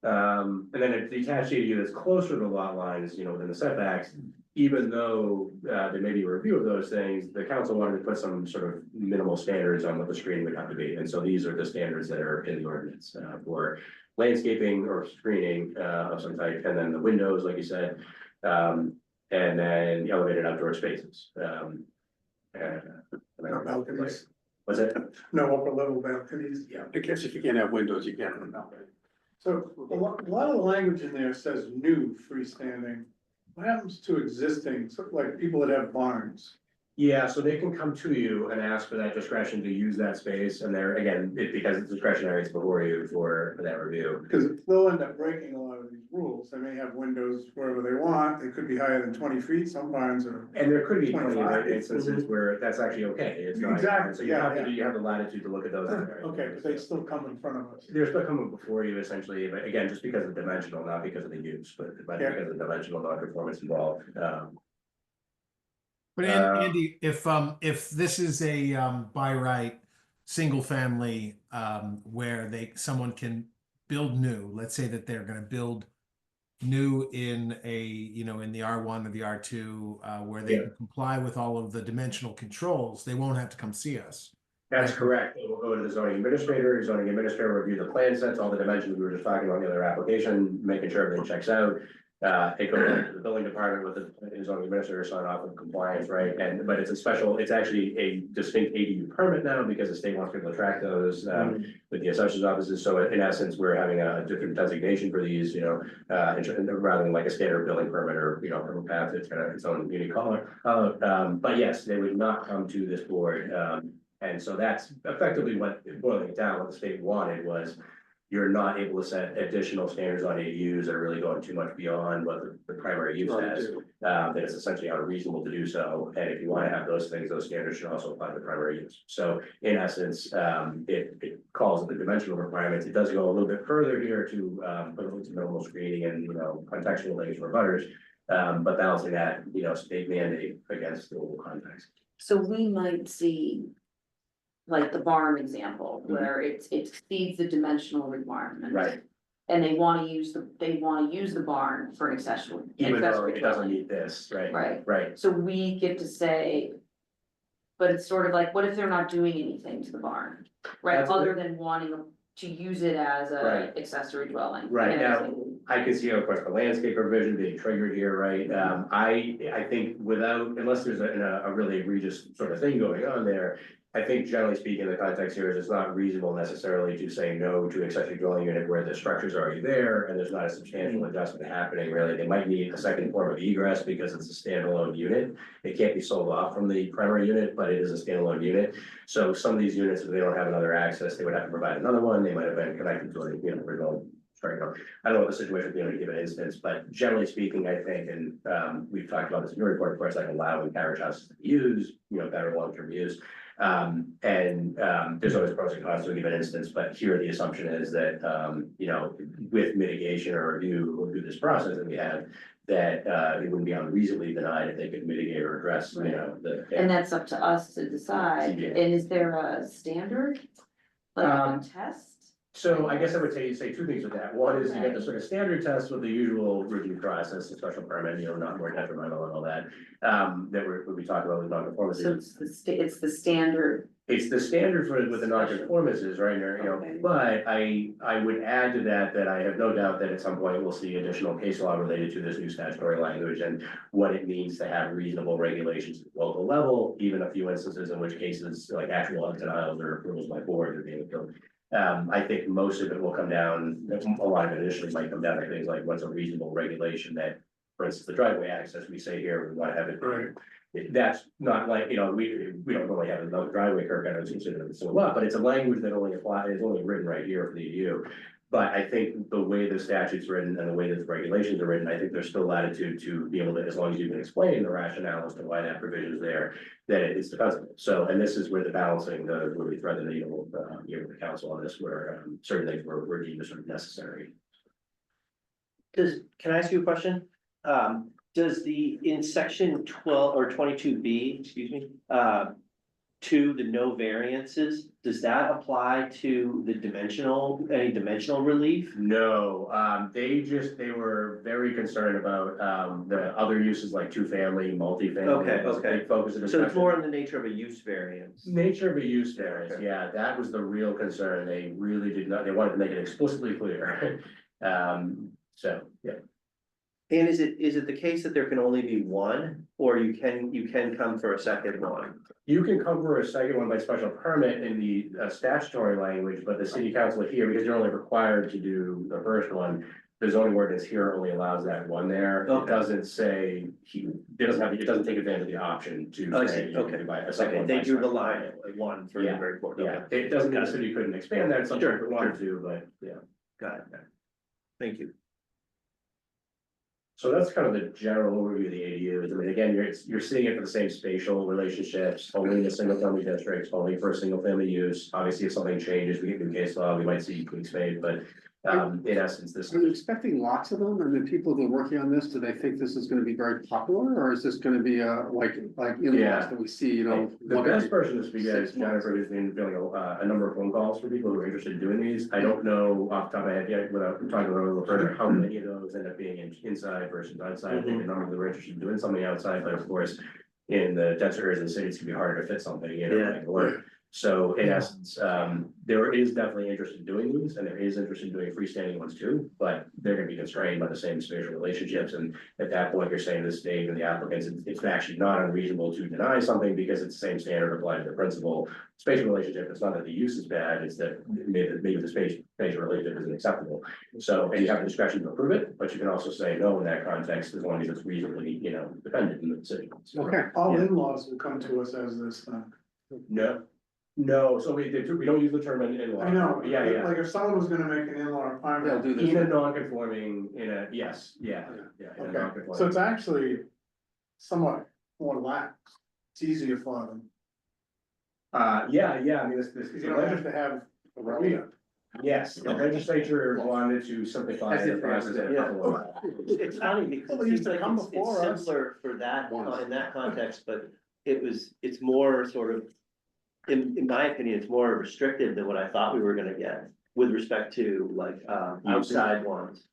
Speaker 1: And then a detached ADU that's closer to the lot lines, within the setbacks, even though there may be a review of those things, the council wanted to put some sort of minimal standards on what the screening would have to be, and so these are the standards that are in the ordinance for landscaping or screening of some type, and then the windows, like you said, and then the elevated outdoor spaces.
Speaker 7: No balconies,
Speaker 1: What's it?
Speaker 7: no upper level balconies.
Speaker 1: Yeah.
Speaker 3: I guess if you can't have windows, you can't have them.
Speaker 7: So a lot of the language in there says new freestanding. What happens to existing, sort of like people that have barns?
Speaker 1: Yeah, so they can come to you and ask for that discretion to use that space, and they're, again, because it's discretionary, it's before you for that review.
Speaker 7: Because they'll end up breaking a lot of these rules. They may have windows wherever they want. They could be higher than 20 feet. Some barns are.
Speaker 1: And there could be
Speaker 7: 25.
Speaker 1: instances where that's actually okay, it's not.
Speaker 7: Exactly,
Speaker 1: So you have
Speaker 7: yeah,
Speaker 1: to, you have the latitude to look at those.
Speaker 7: Okay, but they still come in front of us.
Speaker 1: They're still coming before you essentially, but again, just because of dimensional, not because of the use, but
Speaker 7: Yeah.
Speaker 1: because of dimensional non-conformance involved.
Speaker 8: But Andy, if this is a by right, single family, where someone can build new, let's say that they're gonna build new in in the R1 or the R2, where they can comply with all of the dimensional controls, they won't have to come see us.
Speaker 1: That's correct. It will go to the zoning administrator review the plan sets, all the dimensions we were just talking about in the other application, making sure everything checks out. It goes to the building department with the zoning administrator sign off of compliance, right? But it's actually a distinct ADU permit now because the state wants people to track those, with the assessor's offices. So in essence, we're having a different designation for these, rather than like a standard building permit or, permit path, it's got its own unique color. But yes, they would not come to this board. And so that's effectively what, boiling it down, what the state wanted was, you're not able to set additional standards on ADUs that are really going too much beyond what the primary use has. That it's essentially unreasonable to do so, and if you want to have those things, those standards should also apply to the primary use. So in essence, it calls the dimensional requirements. It does go a little bit further here to put a little minimal screening and, contextual things for butters. But balancing that, state mandate against the local context.
Speaker 6: So we might see. Like the barn example, where it exceeds the dimensional requirement.
Speaker 1: Right.
Speaker 6: And they wanna use the barn for an accessory.
Speaker 1: Even though
Speaker 6: accessory
Speaker 1: it doesn't
Speaker 6: dwelling.
Speaker 1: meet this, right?
Speaker 6: Right.
Speaker 1: Right.
Speaker 6: So we get to say. But it's sort of like, what if they're not doing anything to the barn, right,
Speaker 1: That's
Speaker 6: other than wanting to use it as a
Speaker 1: Right.
Speaker 6: accessory dwelling?
Speaker 1: Right,
Speaker 6: You know,
Speaker 1: now, I can see, of course, the landscape provision being triggered here, right? I think unless there's a really egregious sort of thing going on there. I think generally speaking, the context here is it's not reasonable necessarily to say no to accessory dwelling unit where the structure's already there and there's not a substantial adjustment happening, really. They might need a second form of egress because it's a standalone unit. It can't be sold off from the primary unit, but it is a standalone unit. So some of these units, if they don't have another access, they would have to provide another one. They might have been connected to a, original. I don't know what the situation would be in a given instance, but generally speaking, I think, and we've talked about this in your report, of course, like allowing carriage houses to be used, better long-term use. There's always pros and cons to a given instance, but here the assumption is that, with mitigation or review through this process that we have, that it wouldn't be unreasonably denied if they could mitigate or address,
Speaker 6: And that's up to us to decide,
Speaker 1: Yeah.
Speaker 6: and is there a standard? Like a test?
Speaker 1: So I guess I would say two things with that. One is you get the sort of standard test with the usual review process, the special permit, not more detrimental and all that. That we talk about with non-conformances.
Speaker 6: So it's the standard.
Speaker 1: It's the standard with the non-conformances, right,
Speaker 6: Okay.
Speaker 1: but I would add to that I have no doubt that at some point we'll see additional case law related to this new statutory language and what it means to have reasonable regulations at the local level, even a few instances in which cases like actual denials or approvals by board are being appealed. I think most of it will come down, a lot of it initially might come down to things like what's a reasonable regulation that, for instance, the driveway access, we say here, we want to have it.
Speaker 7: Right.
Speaker 1: That's not like, we don't really have another driveway curb, I don't consider it so a lot, but it's a language that only applies, is only written right here for the EU. But I think the way the statute's written and the way that the regulations are written, I think there's still latitude to be able to, as long as you can explain the rationale as to why that provision is there, that it's defensible. So, and this is where the balancing, where we thread the needle, with the council on this, where certain things were deemed as sort of necessary.
Speaker 4: Can I ask you a question? Does in section 12 or 22B, excuse me, to the no variances, does that apply to the any dimensional relief?
Speaker 1: No, they were very concerned about the other uses like two-family, multi-family.
Speaker 4: Okay,
Speaker 1: That's a
Speaker 4: okay.
Speaker 1: big focus of
Speaker 4: So it's
Speaker 1: discussion.
Speaker 4: more in the nature of a use variance.
Speaker 1: Nature of a use variance,
Speaker 4: Okay.
Speaker 1: yeah, that was the real concern. They really did not, they wanted to make it explicitly clear. So, yeah.
Speaker 4: And is it the case that there can only be one, or you can come for a second one?
Speaker 1: You can come for a second one by special permit in the statutory language, but the city council here, because you're only required to do the first one, the zoning ordinance here only allows that one there. It
Speaker 4: Okay.
Speaker 1: doesn't say, it doesn't take advantage of the option to.
Speaker 4: I
Speaker 1: say
Speaker 4: see,
Speaker 1: you can
Speaker 4: okay.
Speaker 1: buy a second
Speaker 4: Okay,
Speaker 1: one
Speaker 4: they
Speaker 1: by
Speaker 4: drew the
Speaker 1: special
Speaker 4: line
Speaker 1: permit.
Speaker 4: at one for
Speaker 1: Yeah,
Speaker 4: Newburyport.
Speaker 1: Yeah,
Speaker 4: Okay.
Speaker 1: it doesn't mean
Speaker 4: Got
Speaker 1: the
Speaker 4: it.
Speaker 1: city couldn't expand that, some
Speaker 4: Sure,
Speaker 1: if it wanted to, but yeah.
Speaker 4: Got it. Thank you.
Speaker 1: So that's kind of the general overview of the ADUs. I mean, again, you're seeing it for the same spatial relationships, only in the single family districts, only for single family use. Obviously, if something changes, we get new case law, we might see tweaks made, but in essence, this.
Speaker 3: Are you expecting lots of them? And the people who are working on this, do they think this is gonna be very popular, or is this gonna be like in-laws
Speaker 1: Yeah.
Speaker 3: that we see, you know?
Speaker 1: The
Speaker 3: one
Speaker 1: best
Speaker 3: every
Speaker 1: person to speak
Speaker 3: six
Speaker 1: is
Speaker 3: months?
Speaker 1: Jennifer, who's been doing a number of phone calls for people who are interested in doing these. I don't know off the top of my head yet, without talking about it a little further, how many of those end up being inside versus outside. I think a number of them are interested in doing something outside, but of course, in the denser areas of the city, it's gonna be harder to fit something, you know,
Speaker 4: Yeah.
Speaker 1: like work. So in essence, there is definitely interest in doing these, and there is interest in doing freestanding ones too, but they're gonna be constrained by the same spatial relationships, and at that point, you're saying to the state and the applicants, it's actually not unreasonable to deny something because it's the same standard applied to the principal spatial relationship. It's not that the use is bad, it's that maybe the spatial relationship isn't acceptable. So, and you have the discretion to approve it, but you can also say no in that context, as long as it's reasonably, you know, dependent in the decision. So,
Speaker 3: Okay,
Speaker 7: All
Speaker 4: Yeah.
Speaker 7: in-laws will come to us as this,
Speaker 1: No, so we don't use the term in-law.
Speaker 7: I know,
Speaker 1: Yeah.
Speaker 7: like if someone was gonna make an in-law
Speaker 3: they'll
Speaker 7: apartment.
Speaker 3: do
Speaker 1: In a
Speaker 3: this.
Speaker 1: non-conforming, yes, yeah, in a
Speaker 7: Okay,
Speaker 1: non-conforming.
Speaker 7: so it's actually somewhat more lax, it's easier for them,
Speaker 1: Yeah, I mean, this,
Speaker 7: because you don't have to have a read.
Speaker 1: yes, the legislature wanted to simplify
Speaker 3: As
Speaker 1: the
Speaker 3: if they
Speaker 1: process. in a
Speaker 4: Yeah.
Speaker 1: couple of ways.
Speaker 4: It's funny because
Speaker 7: Well,
Speaker 4: it
Speaker 7: they used
Speaker 4: seems
Speaker 7: to
Speaker 4: like
Speaker 7: come
Speaker 4: it's
Speaker 7: before us.
Speaker 4: simpler for that,
Speaker 3: Once.
Speaker 4: in that context, but it's more sort of. In my opinion, it's more restrictive than what I thought we were gonna get with respect to like, outside ones.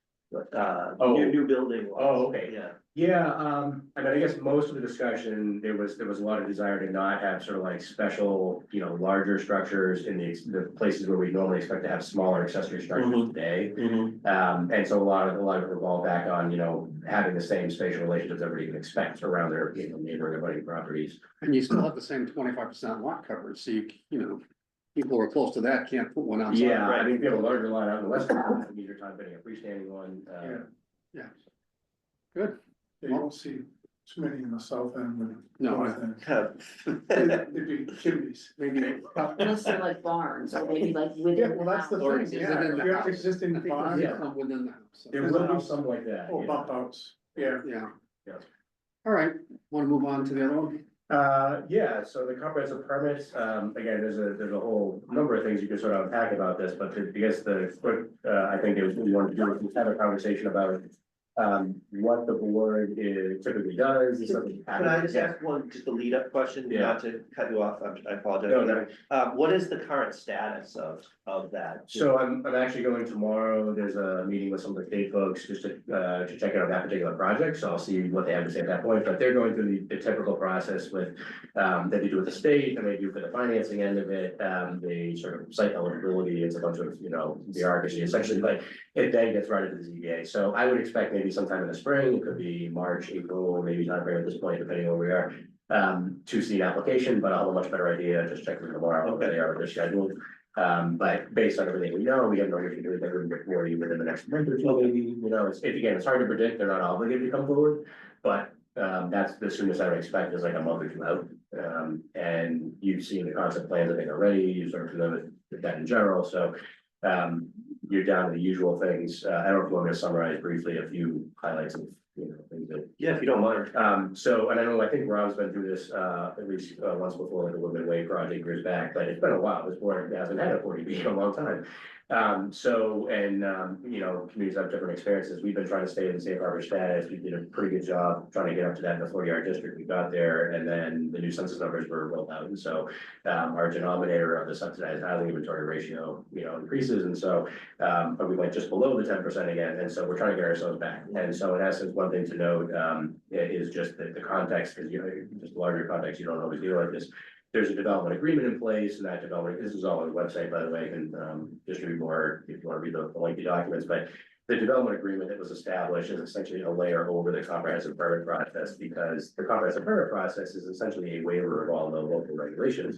Speaker 1: Oh.
Speaker 4: New building ones.
Speaker 1: Oh, okay.
Speaker 4: Yeah.
Speaker 1: Yeah, I mean, I guess most of the discussion, there was a lot of desire to not have sort of like special, you know, larger structures in the places where we normally expect to have smaller accessory structures
Speaker 4: Mhm.
Speaker 1: today.
Speaker 4: Mhm.
Speaker 1: And so a lot of it revolved back on, you know, having the same spatial relationships everybody can expect around their, you know, neighboring abutting properties.
Speaker 3: And you still have the same 25% lot coverage, so you know, people who are close to that can't put one outside.
Speaker 1: Yeah, I mean, if you have a larger lot out in the west, it's an easier time fitting a freestanding one.
Speaker 7: Yeah.
Speaker 3: Good.
Speaker 7: You don't see too many in the south end and
Speaker 3: No,
Speaker 7: north end.
Speaker 4: Yeah.
Speaker 7: It'd be chimneys.
Speaker 3: maybe.
Speaker 6: Unless they're like barns, or maybe like
Speaker 7: Yeah,
Speaker 6: within the
Speaker 7: well, that's
Speaker 6: house.
Speaker 7: the
Speaker 3: Or
Speaker 7: thing,
Speaker 3: is it
Speaker 7: yeah,
Speaker 3: in
Speaker 7: if
Speaker 3: the
Speaker 7: you have
Speaker 3: house?
Speaker 7: existing
Speaker 3: I think
Speaker 7: barns
Speaker 3: there's some within the house.
Speaker 1: There will be some like that.
Speaker 7: or
Speaker 1: yeah.
Speaker 7: bump outs, yeah.
Speaker 3: Yeah.
Speaker 1: Yeah.
Speaker 3: All right, wanna move on to the other one?
Speaker 1: Yeah, so the comprehensive permits, again, there's a whole number of things you can sort of unpack about this, but I guess the quick, I think it was, we wanted to do is have a conversation about. What the board typically does. is something-
Speaker 4: Can I just ask one, just a lead up question,
Speaker 1: Yeah.
Speaker 4: not to cut you off, I apologize.
Speaker 1: No, no.
Speaker 4: What is the current status of that?
Speaker 1: So I'm actually going tomorrow, there's a meeting with some of the state folks just to check out that particular project, so I'll see what they have to say at that point, but they're going through the typical process with. That they do with the state, and they do for the financing end of it, the sort of site eligibility, it's a bunch of, you know, bureaucracy, essentially, but it then gets right into the ZBA, so I would expect maybe sometime in the spring, it could be March, April, maybe not very at this point, depending on where we are. To see an application, but I'll have a much better idea, just check them tomorrow, where they are with their schedule. But based on everything we know, we have no reason to do anything before you within the next month or two, maybe, you know, it's hard to predict, they're not obligated to come forward. But that's the soonest I would expect is like a month or two out. And you've seen the concept plans, I think already, you sort of familiar with that in general, so. You're down to the usual things, I don't know if you want me to summarize briefly a few highlights of, you know, things that.
Speaker 4: Yeah, if you don't mind.
Speaker 1: So, and I think Rob's been through this, at least, once before with the Woodman Way project years back, but it's been a while, this board hasn't had a 40B in a long time. You know, communities have different experiences, we've been trying to stay in the safe harbor status, we did a pretty good job trying to get up to that in the 40R district, we got there, and then the new census numbers were rolled out, and so. Our denominator of the subsidized housing inventory ratio, you know, increases, and so, but we went just below the 10% again, and so we're trying to get ourselves back, and so in essence, one thing to note, is just that the context, because you know, just larger context, you don't always deal like this. There's a development agreement in place, and that development, this is all on the website, by the way, you can distribute more if you want to read the lengthy documents, but. The development agreement that was established is essentially a layer over the comprehensive permit process, because the comprehensive permit process is essentially a waiver of all the local regulations.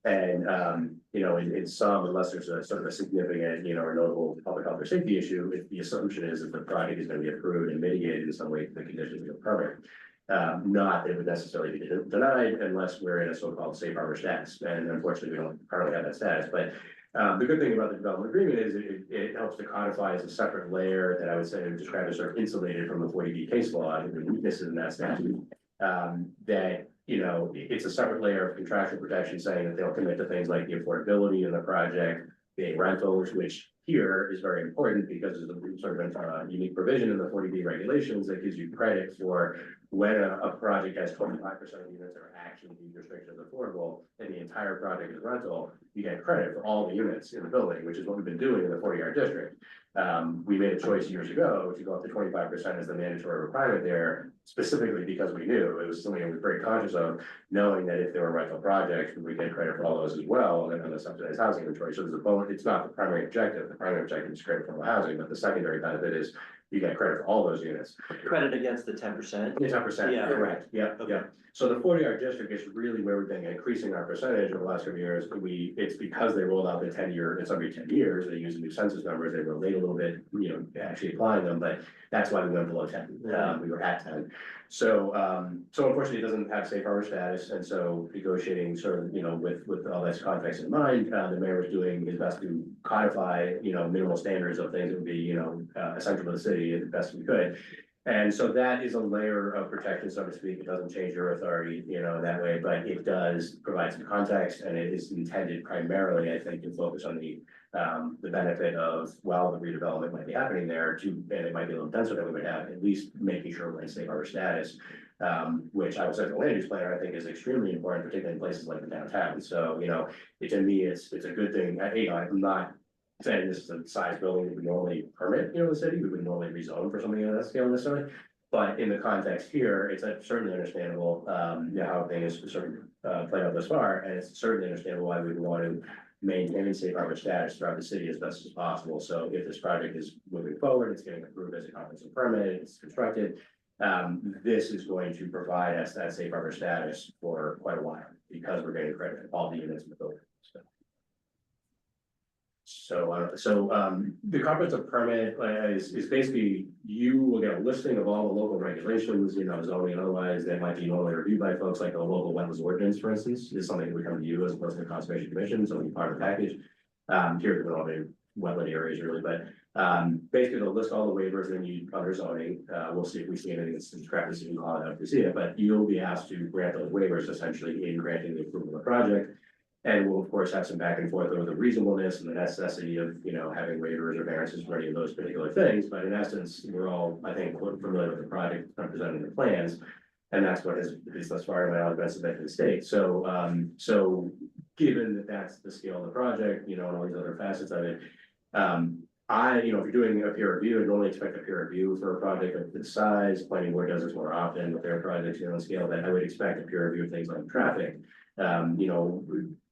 Speaker 1: And, you know, in some, unless there's a sort of a significant, you know, or notable public health or safety issue, if the assumption is that the project is gonna be approved and mitigated in some way to the conditions of the permit. Not that it would necessarily be denied unless we're in a so-called safe harbor status, and unfortunately, we don't currently have that status, but. The good thing about the development agreement is it helps to codify as a separate layer that I would say describe as sort of insulated from the 40B case law, and the weaknesses in that statute. That, you know, it's a separate layer of contractual protection saying that they'll commit to things like the affordability of the project, being rentals, which here is very important because there's a sort of a unique provision in the 40B regulations that gives you credit for when a project has 25% of units that are actually deemed restricted as affordable, and the entire project is rental, you get credit for all the units in the building, which is what we've been doing in the 40R district. We made a choice years ago to go up to 25% as the mandatory requirement there, specifically because we knew it was something I was very conscious of, knowing that if there were rental projects, we would get credit for all those as well, and then the subsidized housing inventory. So there's a bonus. It's not the primary objective. The primary objective is credit for housing, but the secondary benefit is you get credit for all those units.
Speaker 4: Credit against the 10%.
Speaker 1: Yeah, 10%,
Speaker 4: Yeah.
Speaker 1: correct, yeah,
Speaker 4: Okay.
Speaker 1: yeah. So the 40R district is really where we've been increasing our percentage over the last couple of years. It's because they rolled out the 10-year, it's every 10 years, they use the new census numbers, they were late a little bit, you know, actually applying them, but that's why we went below 10. We were at 10. So, so unfortunately, it doesn't have safe harbor status, and so negotiating sort of, you know, with all this context in mind, the mayor was doing his best to codify, you know, minimal standards of things that would be, you know, essential to the city as best we could. And so that is a layer of protection, so to speak. It doesn't change your authority, you know, in that way, but it does provide some context, and it is intended primarily, I think, to focus on the benefit of, while the redevelopment might be happening there, and it might be a little denser than we would have, at least making sure we're in safe harbor status, which I was as a land use planner, I think is extremely important, particularly in places like the downtown. So, you know, to me, it's a good thing. You know, I'm not saying this is a size building we would normally permit, you know, the city, we would normally rezone for something of that scale necessarily. But in the context here, it's certainly understandable, you know, how things sort of played out thus far, and it's certainly understandable why we would want to maintain safe harbor status throughout the city as best as possible. So if this project is moving forward, it's getting approved as a comprehensive permit, it's constructed. This is going to provide us that safe harbor status for quite a while because we're getting credit for all the units in the building. So the comprehensive permit is basically, you will get a listing of all the local regulations, you know, zoning and otherwise, that might be normally reviewed by folks like a local wetlands ordinance, for instance, is something that would come to you as opposed to the conservation commission, so it'll be part of the package. Here, we don't have any wetland areas really, but basically they'll list all the waivers they need under zoning. We'll see if we see anything that's discrepancy, we can call it out if we see it, but you'll be asked to grant those waivers essentially in granting the approval of the project. And we'll of course have some back and forth over the reasonableness and the necessity of, you know, having waivers or variances for any of those particular things. But in essence, we're all, I think, familiar with the project representing the plans. And that's what has, at least thus far, in my knowledge, been submitted to the state. So, so given that that's the scale of the project, you know, and all these other facets of it, you know, if you're doing a peer review, I'd only expect a peer review for a project of this size. Planning board does this more often with their projects, you know, on scale, that I would expect a peer review of things like traffic. You know,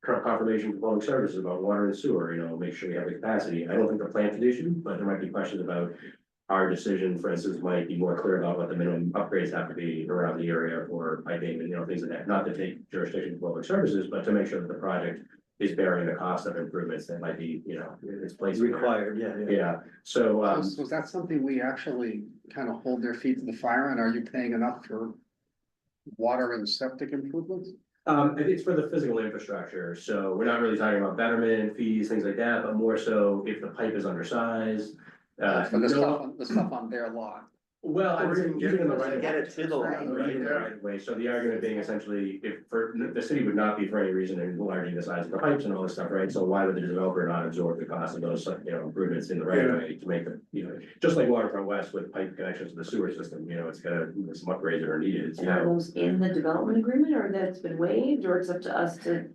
Speaker 1: confirmation from public services about water and sewer, you know, make sure we have the capacity. I don't think the plan condition, but there might be questions about our decision, for instance, might be more clear about what the minimum upgrades have to be around the area for piping and, you know, things like that. Not to take jurisdiction from public services, but to make sure that the project is bearing the cost of improvements that might be, you know, its place.
Speaker 4: Required, yeah.
Speaker 1: Yeah, so,
Speaker 3: So is that something we actually kind of hold their feet to the fire on? Are you paying enough for water and septic improvements?
Speaker 1: I think it's for the physical infrastructure, so we're not really talking about betterment fees, things like that, but more so if the pipe is undersized.
Speaker 3: For the stuff on their lot.
Speaker 1: Well, I
Speaker 7: Or
Speaker 1: was
Speaker 7: even
Speaker 1: even in the right.
Speaker 4: Get it to the
Speaker 6: Right.
Speaker 4: line,
Speaker 1: Right, in the
Speaker 7: Yeah.
Speaker 1: right way, so the argument being essentially, if for, the city would not be for any reason enlarging the size of the pipes and all this stuff, right? So why would the developer not absorb the cost of those, you know, improvements in the right
Speaker 7: Yeah.
Speaker 1: way to make them, you know, just like Waterfront West with pipe connections to the sewer system, you know, it's got some upgrades that are needed, it's, you
Speaker 6: And are
Speaker 1: know.
Speaker 6: those in the development agreement, or that's been waived, or it's up to us to?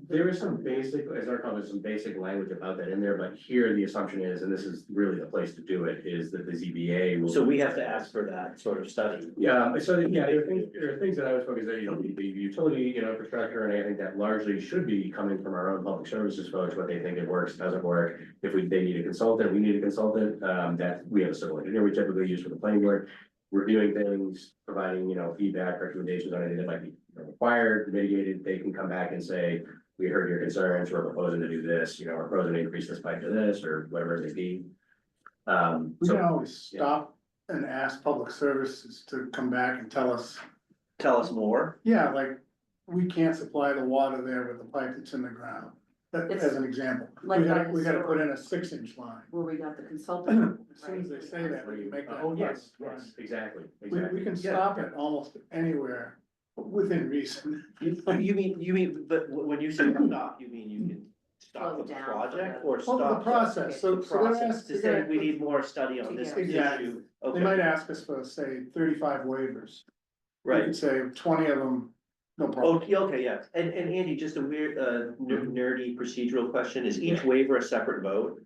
Speaker 1: There is some basic, as I recall, there's some basic language about that in there, but here the assumption is, and this is really the place to do it, is that the ZBA will.
Speaker 4: So we have to ask for that sort of study.
Speaker 1: Yeah, so yeah, there are things that I was focused on, you know, the utility, you know, infrastructure, and I think that largely should be coming from our own public services folks, what they think it works, doesn't work. If they need a consultant, we need a consultant, that we have a civil engineer we typically use for the planning board. Reviewing things, providing, you know, feedback, recommendations on anything that might be required, mitigated, they can come back and say, we heard your concerns, we're proposing to do this, we're proposing to increase this pipe to this, or whatever it may be.
Speaker 7: We
Speaker 1: So,
Speaker 7: can always stop and ask public services to come back and tell us,
Speaker 4: more.
Speaker 7: yeah, like, we can't supply the water there with the pipe that's in the ground. That, as an example,
Speaker 6: Like by the
Speaker 7: we gotta
Speaker 6: sewer.
Speaker 7: put in a 6-inch line.
Speaker 6: Where we got the consultant.
Speaker 7: As soon as they say that, we can make that.
Speaker 1: oh, yes, yes, exactly,
Speaker 7: We
Speaker 1: exactly.
Speaker 7: can stop it almost anywhere within reason.
Speaker 4: You mean, but when you say stop, you mean you can stop
Speaker 6: Slow
Speaker 4: the
Speaker 6: down
Speaker 4: project
Speaker 6: for
Speaker 4: or
Speaker 7: Well,
Speaker 4: stop
Speaker 7: the process, so
Speaker 4: the
Speaker 7: so they're
Speaker 4: process
Speaker 7: asking,
Speaker 4: to say we need more study on this
Speaker 7: Exactly.
Speaker 4: issue?
Speaker 7: they
Speaker 4: Okay,
Speaker 7: might ask us for, say, 35 waivers. We
Speaker 4: right.
Speaker 7: could say 20 of them, no
Speaker 4: Oh,
Speaker 7: problem.
Speaker 4: yeah, okay, yeah. And Andy, just a weird, nerdy procedural question. Is each waiver a separate vote?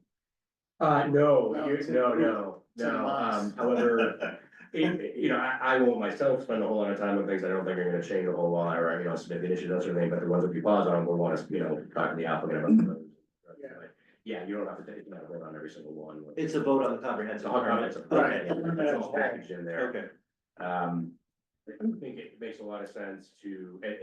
Speaker 1: No,
Speaker 7: No, it's in
Speaker 1: no,
Speaker 7: group.
Speaker 1: no,
Speaker 7: It's in
Speaker 1: no,
Speaker 7: lots.
Speaker 1: however, I won't myself spend a whole lot of time on things I don't think are gonna change a whole lot, or, significant issues, that sort of thing, but the ones that we pause on, we'll wanna, talk to the applicant about those.
Speaker 7: Yeah.
Speaker 1: Yeah, you don't have to take, a vote on every single one.
Speaker 4: It's a vote on the
Speaker 1: It's
Speaker 4: comprehensive
Speaker 1: all
Speaker 4: permit.
Speaker 1: comments.
Speaker 7: Right.
Speaker 1: It's all packaged in there.
Speaker 4: Okay.
Speaker 1: I think it makes a lot of sense to, and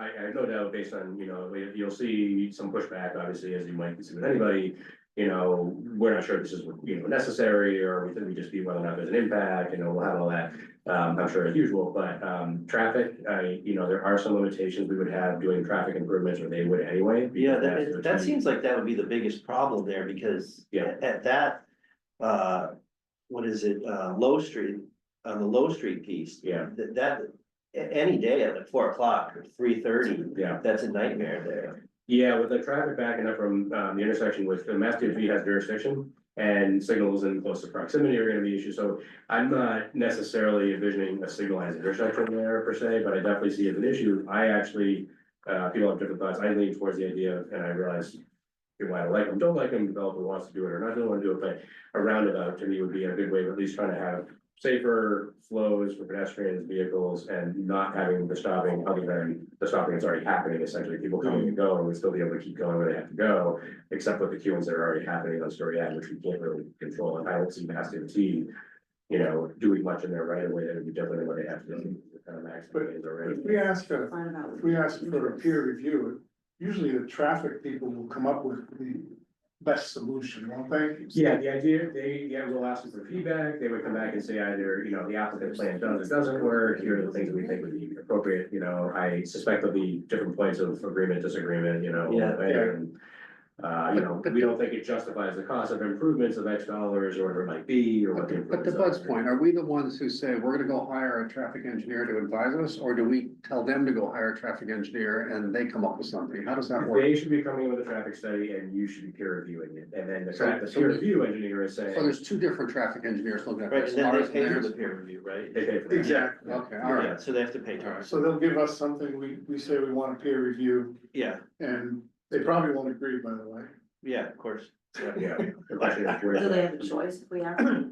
Speaker 1: I have no doubt based on, you'll see some pushback, obviously, as you might see with anybody. We're not sure this is, necessary, or we think we just see whether or not there's an impact, we'll have all that. I'm sure as usual, but, traffic, there are some limitations we would have doing traffic improvements, or they would anyway.
Speaker 4: Yeah,
Speaker 1: because
Speaker 4: that seems like that would be the biggest problem there because
Speaker 1: Yeah.
Speaker 4: at that, what is it, Low Street, on the Low Street piece.
Speaker 1: Yeah.
Speaker 4: Any day at like 4 o'clock or 3:30,
Speaker 1: Yeah.
Speaker 4: that's a nightmare there.
Speaker 1: Yeah, with the traffic backing up from the intersection with the Mass DOT has jurisdiction, and signals in close proximity are gonna be issues, so I'm not necessarily envisioning a signalized intersection there per se, but I definitely see it as an issue. I actually, people have different thoughts, I lean towards the idea of, and I realize why I like them, don't like them, developer wants to do it or not, don't wanna do it, but a roundabout to me would be a good way of at least trying to have safer flows for pedestrians, vehicles, and not having the stopping, other than the stopping that's already happening, essentially, people coming and going, would still be able to keep going where they have to go, except with the queuings that are already happening on Story Ave, which we can't really control, and I don't see Mass DOT, doing much in there right away that would be different than what they have to do, kind of max lanes already.
Speaker 7: If we ask for a peer review, usually the traffic people will come up with the best solution, won't they?
Speaker 1: Yeah, the idea, we'll ask them for feedback, they would come back and say either, the applicant plan does or doesn't work, here are the things that we think would be appropriate, I suspect there'll be different points of agreement, disagreement,
Speaker 4: Yeah.
Speaker 1: and. We don't think it justifies the cost of improvements of X dollars, or whatever it might be, or what the.
Speaker 3: But to
Speaker 1: improvements
Speaker 3: Bud's
Speaker 1: are.
Speaker 3: point, are we the ones who say we're gonna go hire a traffic engineer to advise us, or do we tell them to go hire a traffic engineer and they come up with something? How does that work?
Speaker 1: They should be coming in with a traffic study, and you should be peer reviewing it, and then the
Speaker 3: So-
Speaker 1: peer review engineer is saying.
Speaker 3: So there's two different traffic engineers looking at
Speaker 4: Right,
Speaker 3: this.
Speaker 4: and then
Speaker 3: ours
Speaker 4: they pay for
Speaker 3: theirs.
Speaker 4: the peer review, right?
Speaker 1: They pay for that.
Speaker 7: Exactly.
Speaker 3: Okay, all right.
Speaker 4: Yeah, so they have to pay
Speaker 3: All right.
Speaker 7: So they'll give us something, we say we want a peer review,
Speaker 4: Yeah,
Speaker 7: and they probably won't agree, by the way.
Speaker 4: yeah, of course.
Speaker 1: Yeah. The question is, where-
Speaker 6: Do they have a choice if we have? to?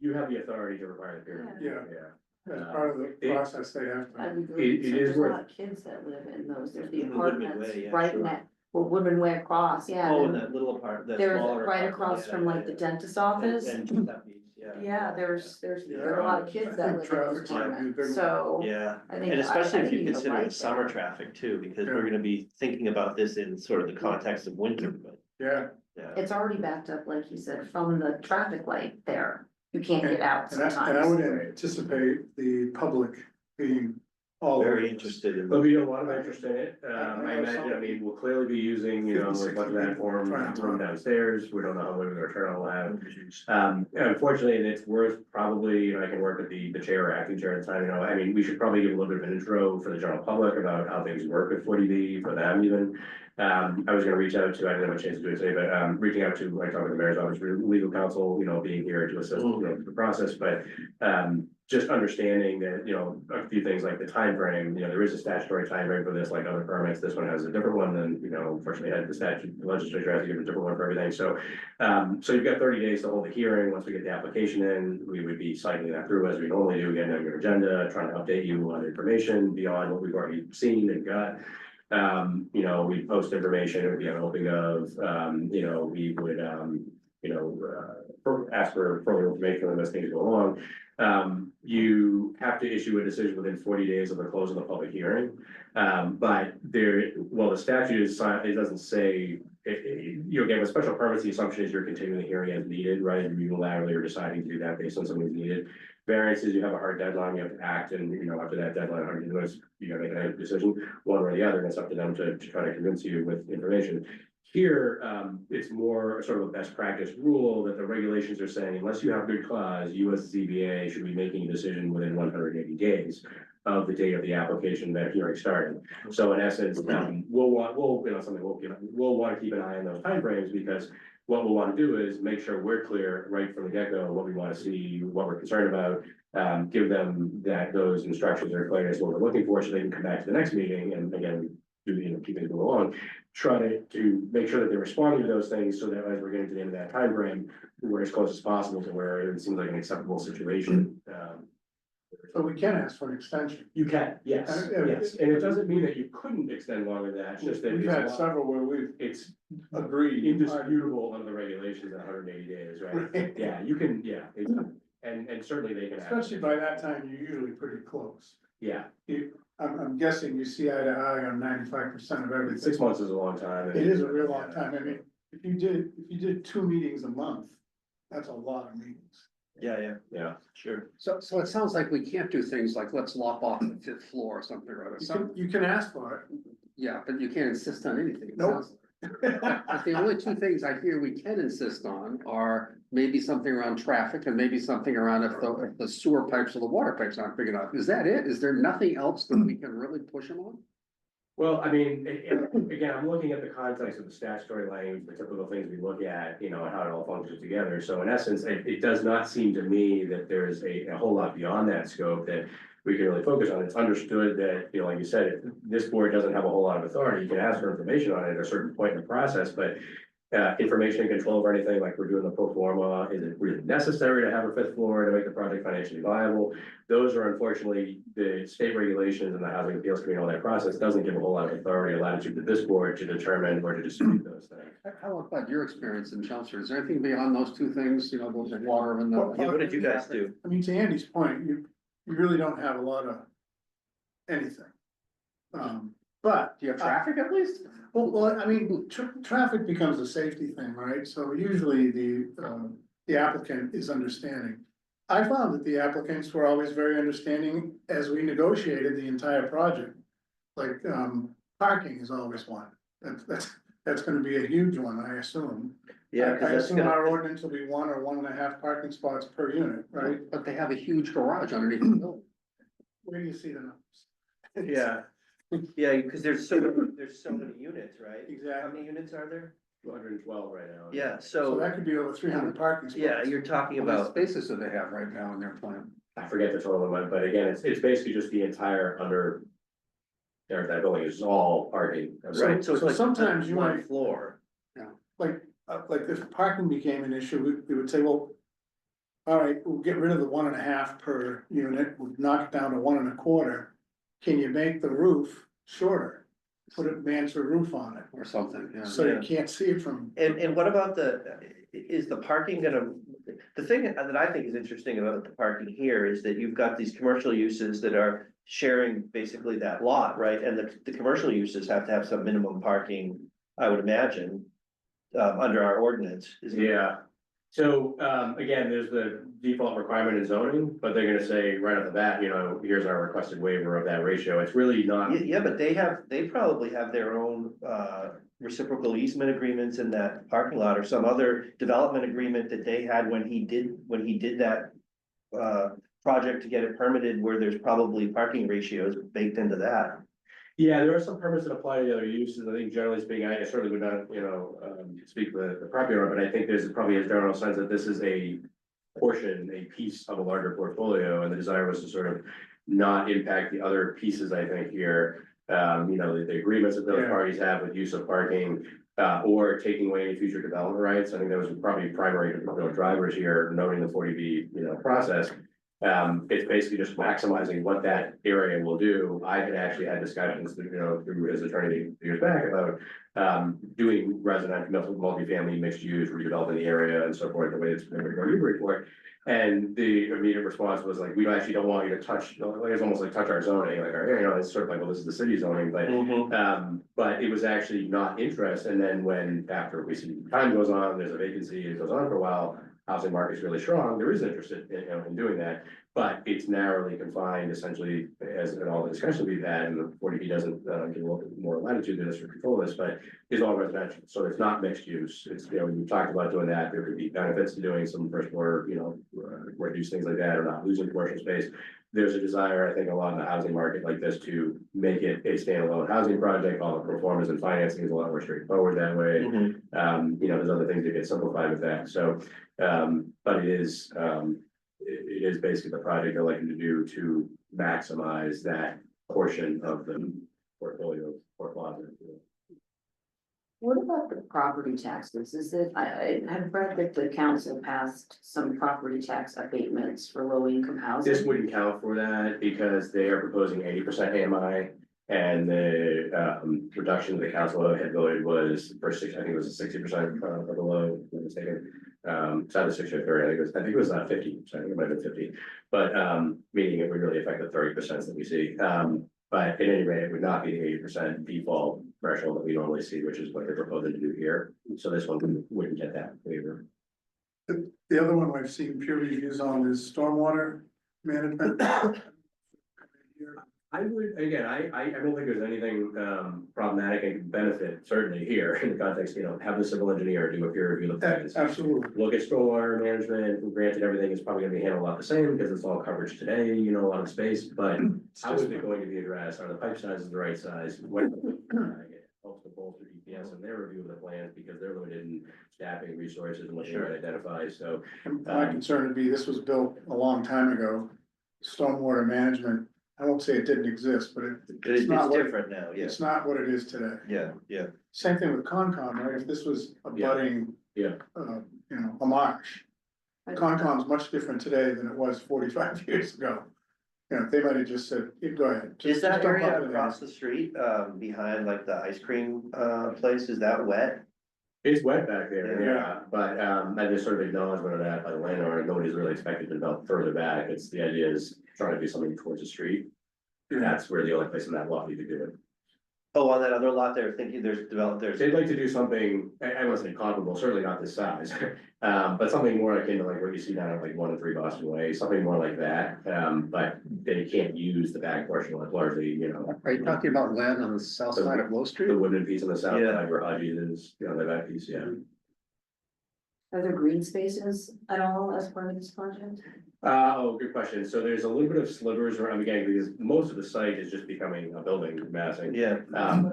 Speaker 1: You have the authority to require the peer review.
Speaker 7: As part of the process, they have to.
Speaker 6: That'd be
Speaker 1: It-
Speaker 6: great.
Speaker 1: it
Speaker 6: So
Speaker 1: is
Speaker 6: There's a
Speaker 1: worth-
Speaker 6: lot of kids that live in those, there's the
Speaker 4: In the Woodman
Speaker 6: apartments,
Speaker 4: Way, yeah,
Speaker 6: right
Speaker 4: sure.
Speaker 6: next, well, Woodman Way across, yeah.
Speaker 4: Oh,
Speaker 6: and
Speaker 4: and that little part, that
Speaker 6: There's
Speaker 4: smaller.
Speaker 6: right
Speaker 4: apartment,
Speaker 6: across
Speaker 4: yeah,
Speaker 6: from like the
Speaker 4: yeah.
Speaker 6: dentist's office.
Speaker 4: And that piece, yeah.
Speaker 6: Yeah, there are a lot of kids that live in those
Speaker 7: Traffic's gonna be a big
Speaker 6: apartments,
Speaker 7: one.
Speaker 6: so.
Speaker 4: Yeah,
Speaker 6: I think.
Speaker 4: and especially
Speaker 6: I
Speaker 4: if you
Speaker 6: think
Speaker 4: consider
Speaker 6: right
Speaker 4: it summer
Speaker 6: there.
Speaker 4: traffic too, because
Speaker 7: Yeah.
Speaker 4: we're gonna be thinking about this in sort of the context of winter, but,
Speaker 7: Yeah,
Speaker 4: yeah.
Speaker 6: It's already backed up, like you said, from the traffic light there. You can't get out
Speaker 7: and I would
Speaker 6: sometimes.
Speaker 7: anticipate the public being all.
Speaker 4: Very
Speaker 7: over this.
Speaker 4: interested in.
Speaker 1: There'll be a lot of interest in it,
Speaker 7: I
Speaker 1: I
Speaker 7: know
Speaker 1: imagine,
Speaker 7: some-
Speaker 1: we'll clearly be using, a bunch of that form,
Speaker 7: Trying to
Speaker 1: room
Speaker 7: talk.
Speaker 1: downstairs, we don't know how long the return will have. Unfortunately, and it's worth probably, I can work with the chair or acting chair at the time, we should probably give a little bit of an intro for the general public about how things work with 40B, for them even. I was gonna reach out to, I didn't have a chance to do it today, but, reaching out to, I talked to the mayor's office, legal counsel, being here to assist, the process, but, just understanding that, a few things like the time frame. There is a statutory time frame for this, like other permits, this one has a different one than, unfortunately, had the statute, the legislature has to give a different one for everything, so. So you've got 30 days to hold the hearing, once we get the application in, we would be cycling that through as we normally do, getting on your agenda, trying to update you on information beyond what we've already seen and got. We post information, it would be on OpenGov, we would, ask for further information as things go along. You have to issue a decision within 40 days of the close of the public hearing. But the statute is, it doesn't say, again, with special permits, the assumption is you're continuing the hearing as needed, right? You're unilaterally or deciding to do that based on something that's needed. Variances, you have a hard deadline, you have to act, and after that deadline, you gotta make a decision, one or the other, and it's up to them to try to convince you with information. Here, it's more sort of a best practice rule that the regulations are saying, unless you have good cause, you as the ZBA should be making a decision within 180 days of the date of the application that hearing started. So in essence, we'll want to keep an eye on those timeframes, because what we'll want to do is make sure we're clear right from the get-go, what we want to see, what we're concerned about, give them those instructions are clear as what we're looking for, so they can come back to the next meeting, and again, keep it going along. Try to make sure that they're responding to those things, so that as we're getting to the end of that time frame, we're as close as possible to where it seems like an acceptable situation.
Speaker 7: So we can ask for an extension.
Speaker 1: You can, yes, yes, and it doesn't mean that you couldn't extend longer than that, it's just that
Speaker 7: We've had several where we've
Speaker 1: it's
Speaker 7: agreed.
Speaker 1: indisputable under the regulations at 180 days, right?
Speaker 7: Right.
Speaker 1: Yeah, you can, and certainly they can.
Speaker 7: Especially by that time, you're usually pretty close.
Speaker 1: Yeah,
Speaker 7: I'm guessing you see eye to eye on 95% of everything.
Speaker 1: 6 months is a long time.
Speaker 7: It is a real long time. I mean, if you did 2 meetings a month, that's a lot of meetings.
Speaker 1: Yeah,
Speaker 4: Sure.
Speaker 3: So it sounds like we can't do things like, let's lop off the 5th floor or something or other.
Speaker 7: You can ask for it.
Speaker 3: Yeah, but you can't insist on anything. it
Speaker 7: Nope.
Speaker 3: sounds like. But the only 2 things I hear we can insist on are maybe something around traffic and maybe something around if the sewer pipes or the water pipes aren't big enough. Is that it? Is there nothing else that we can really push them on?
Speaker 1: well, I mean, again, I'm looking at the context of the statutory language, the typical things we look at, and how it all functions together. So in essence, it does not seem to me that there's a whole lot beyond that scope that we can really focus on. It's understood that, like you said, this board doesn't have a whole lot of authority. You can ask for information on it at a certain point in the process, but information and control over anything like we're doing the pro forma, is it really necessary to have a 5th floor to make the project financially viable? Those are unfortunately the state regulations and the housing appeals committee, all that process doesn't give a whole lot of authority or latitude to this board to determine or to dispute those things.
Speaker 3: How about your experience in Chelmsford? Is there anything beyond those 2 things, those water and the?
Speaker 7: Well,
Speaker 4: What did you guys do?
Speaker 7: I mean, to Andy's point, you really don't have a lot of anything. But.
Speaker 3: Do you have traffic at least?
Speaker 7: Well, I mean, traffic becomes a safety thing, right? So usually the applicant is understanding. I found that the applicants were always very understanding as we negotiated the entire project. Like, parking is always one. That's gonna be a huge one, I assume.
Speaker 4: Yeah,
Speaker 7: I
Speaker 4: cause that's
Speaker 7: assume
Speaker 4: gonna,
Speaker 7: our ordinance will be 1 or 1.5 parking spots per unit, right?
Speaker 3: But they have a huge garage underneath the building.
Speaker 7: Where do you see the numbers?
Speaker 4: yeah, cause there's so many units, right? How
Speaker 7: Exactly.
Speaker 4: many units are there?
Speaker 1: 212 right now.
Speaker 4: Yeah,
Speaker 7: So
Speaker 4: so,
Speaker 7: that could be over 300 parking spots.
Speaker 4: yeah, you're talking
Speaker 3: How many
Speaker 4: about,
Speaker 3: spaces do they have right now in their plan?
Speaker 1: I forget the total amount, but again, it's basically just the entire that building is all parking.
Speaker 4: right, so it's
Speaker 7: So
Speaker 4: like
Speaker 7: sometimes you
Speaker 4: one
Speaker 7: might-
Speaker 4: floor.
Speaker 7: Like if parking became an issue, we would say, well. All right, we'll get rid of the 1.5 per unit, we'll knock it down to 1.25. Can you make the roof shorter? Put a mansard roof on it,
Speaker 3: Or something, yeah.
Speaker 7: so you can't see it from.
Speaker 4: And what about is the parking the thing that I think is interesting about the parking here is that you've got these commercial uses that are sharing basically that lot, right? And the commercial uses have to have some minimum parking, I would imagine, under our ordinance.
Speaker 1: Yeah, so, again, there's the default requirement in zoning, but they're gonna say right off the bat, here's our requested waiver of that ratio, it's really not.
Speaker 4: Yeah, but they probably have their own, reciprocal easement agreements in that parking lot or some other development agreement that they had when he did that. Project to get it permitted where there's probably parking ratios baked into that.
Speaker 1: Yeah, there are some permits that apply to the other uses, I think generally speaking, I certainly would not, speak for the property owner, but I think there's probably a general sense that this is a portion, a piece of a larger portfolio, and the desire was to sort of not impact the other pieces, I think, here. The agreements that those
Speaker 7: Yeah.
Speaker 1: parties have with use of parking, or taking away any future development rights, I think that was probably primary drivers here, noting the 40B, process. It's basically just maximizing what that area will do. I had actually had discussions, through his attorney years back about doing residential, multifamily, mixed use, redeveloping the area and so forth, the way it's been in Newburyport. And the immediate response was like, we actually don't want you to touch, like, it's almost like touch our zoning, like, it's sort of like, well, this is the city zoning, but it was actually not interest. And then when, after we see time goes on, there's a vacancy, it goes on for a while, housing market's really strong, there is interest in doing that. But it's narrowly confined essentially, as in all the discussion we've had, and the 40B doesn't give a little bit more latitude to this or control this, but it's all residential, so it's not mixed use. It's, we talked about doing that, there could be benefits to doing some first floor, reduce things like that, or not losing commercial space. There's a desire, I think, along the housing market like this to make it a standalone housing project. All the performance and financing is a lot more straightforward that way. There's other things that get simplified with that, so, but it is basically the project they're looking to do to maximize that portion of the portfolio or closet.
Speaker 6: What about the property taxes? Is it, I have read that the council passed some property tax abatements for low income housing.
Speaker 1: This wouldn't count for that because they are proposing 80% AMI. And the reduction the council had voted was for six, I think it was 60% of the low, if I'm not mistaken. It's either 60 or 30, I think it was not 50%, I think it might have been 50. But meaning it would really affect the 30% that we see. But at any rate, it would not be the 80% default threshold that we normally see, which is what they're proposing to do here. So this one wouldn't get that waiver.
Speaker 7: The other one I've seen peer reviews on is stormwater management.
Speaker 1: I would, again, I don't think there's anything problematic and benefit certainly here in the context, have the civil engineer do a peer review of the plans.
Speaker 7: Absolutely.
Speaker 1: Look at stormwater management, granted, everything is probably gonna be handled a lot the same because it's all coverage today, a lot of space, but how is it going to be addressed? Are the pipe sizes the right size? What it helps to bolster DPS and their review of the plans because they're limited in staffing resources and what they might identify, so.
Speaker 7: My concern would be, this was built a long time ago, stormwater management. I won't say it didn't exist, but it's not what,
Speaker 4: different now,
Speaker 7: it's not what it is today.
Speaker 4: yeah.
Speaker 7: Same thing with Concom, right? If this was a
Speaker 1: Yeah.
Speaker 7: budding,
Speaker 1: Yeah.
Speaker 7: A marsh. Concom's much different today than it was 45 years ago. They might have just said, go ahead.
Speaker 4: Is that
Speaker 7: just don't
Speaker 4: area
Speaker 7: pump it in."
Speaker 4: across the street, behind like the ice cream, place, is that wet?
Speaker 1: It's wet back there,
Speaker 7: Yeah.
Speaker 1: yeah, but I just sort of acknowledgement of that by the landowner, nobody's really expected to develop further back, it's the idea is trying to do something towards the street. And that's where the only place in that lot you could do it.
Speaker 4: Oh, on that other lot there, thinking there's
Speaker 1: They'd like to do something, I wasn't comparable, certainly not this size, but something more akin to like what you see down at like 1 and 3 Boston Way, something more like that. But they can't use the back portion largely,
Speaker 3: Are you talking about land on the south side of Low
Speaker 1: the
Speaker 3: Street?
Speaker 1: wooden piece on the south
Speaker 4: Yeah.
Speaker 1: side where Haji's is, the back piece, yeah.
Speaker 6: Are there green spaces at all as part of this project?
Speaker 1: Good question. So there's a little bit of slivers around again, because most of the site is just becoming a building massing.
Speaker 4: Yeah,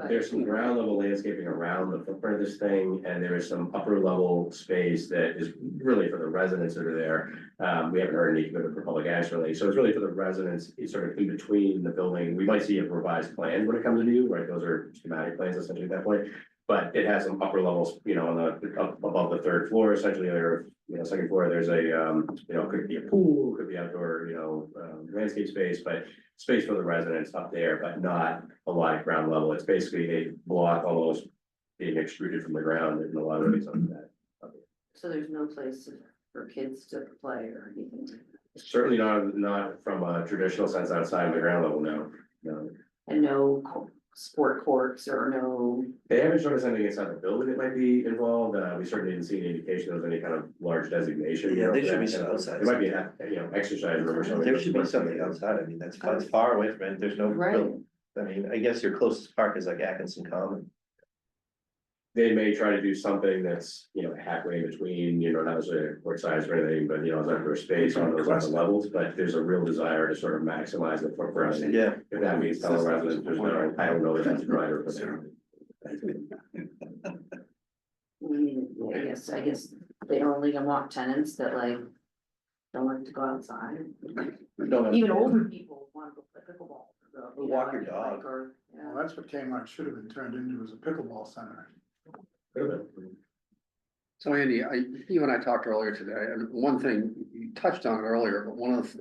Speaker 1: There's some ground level landscaping around the footprint of this thing, and there is some upper level space that is really for the residents that are there. We haven't heard any commitment for public access really, so it's really for the residents, it's sort of in between the building. We might see a revised plan when it comes to you, right? Those are schematic plans essentially at that point. But it has some upper levels, on up above the 3rd floor, essentially, or, 2nd floor, there's a, could be a pool, could be outdoor, landscape space, but space for the residents up there, but not a lot of ground level. It's basically a block almost being extruded from the ground and a lot of it's on that.
Speaker 6: So there's no place for kids to play or anything?
Speaker 1: Certainly not from a traditional sense outside of the ground level, no.
Speaker 6: And no sport courts or no?
Speaker 1: They haven't shown us anything inside the building that might be involved. We certainly didn't see any indication there was any kind of large designation.
Speaker 4: Yeah, there
Speaker 1: for
Speaker 4: should be
Speaker 1: that.
Speaker 4: some outside
Speaker 1: There might be an, exercise room or something.
Speaker 4: there should be something outside, I mean, that's far away from it, there's no.
Speaker 6: Right.
Speaker 4: I mean, I guess your closest park is like Atkinson Common.
Speaker 1: They may try to do something that's, halfway in between, not necessarily court size or anything, but, as outdoor space on those other levels, but there's a real desire to sort of maximize the footprint.
Speaker 4: Yeah.
Speaker 1: If that means telling residents, there's no, I don't know if that's a driver.
Speaker 6: I guess they only can walk tenants that don't like to go outside. Even older people want to go play pickleball.
Speaker 4: Or walk your dog.
Speaker 6: Or,
Speaker 7: Well, that's what Kmart should have been turned into, as a pickleball center.
Speaker 3: So Andy, you and I talked earlier today, and one thing, you touched on it earlier, but one of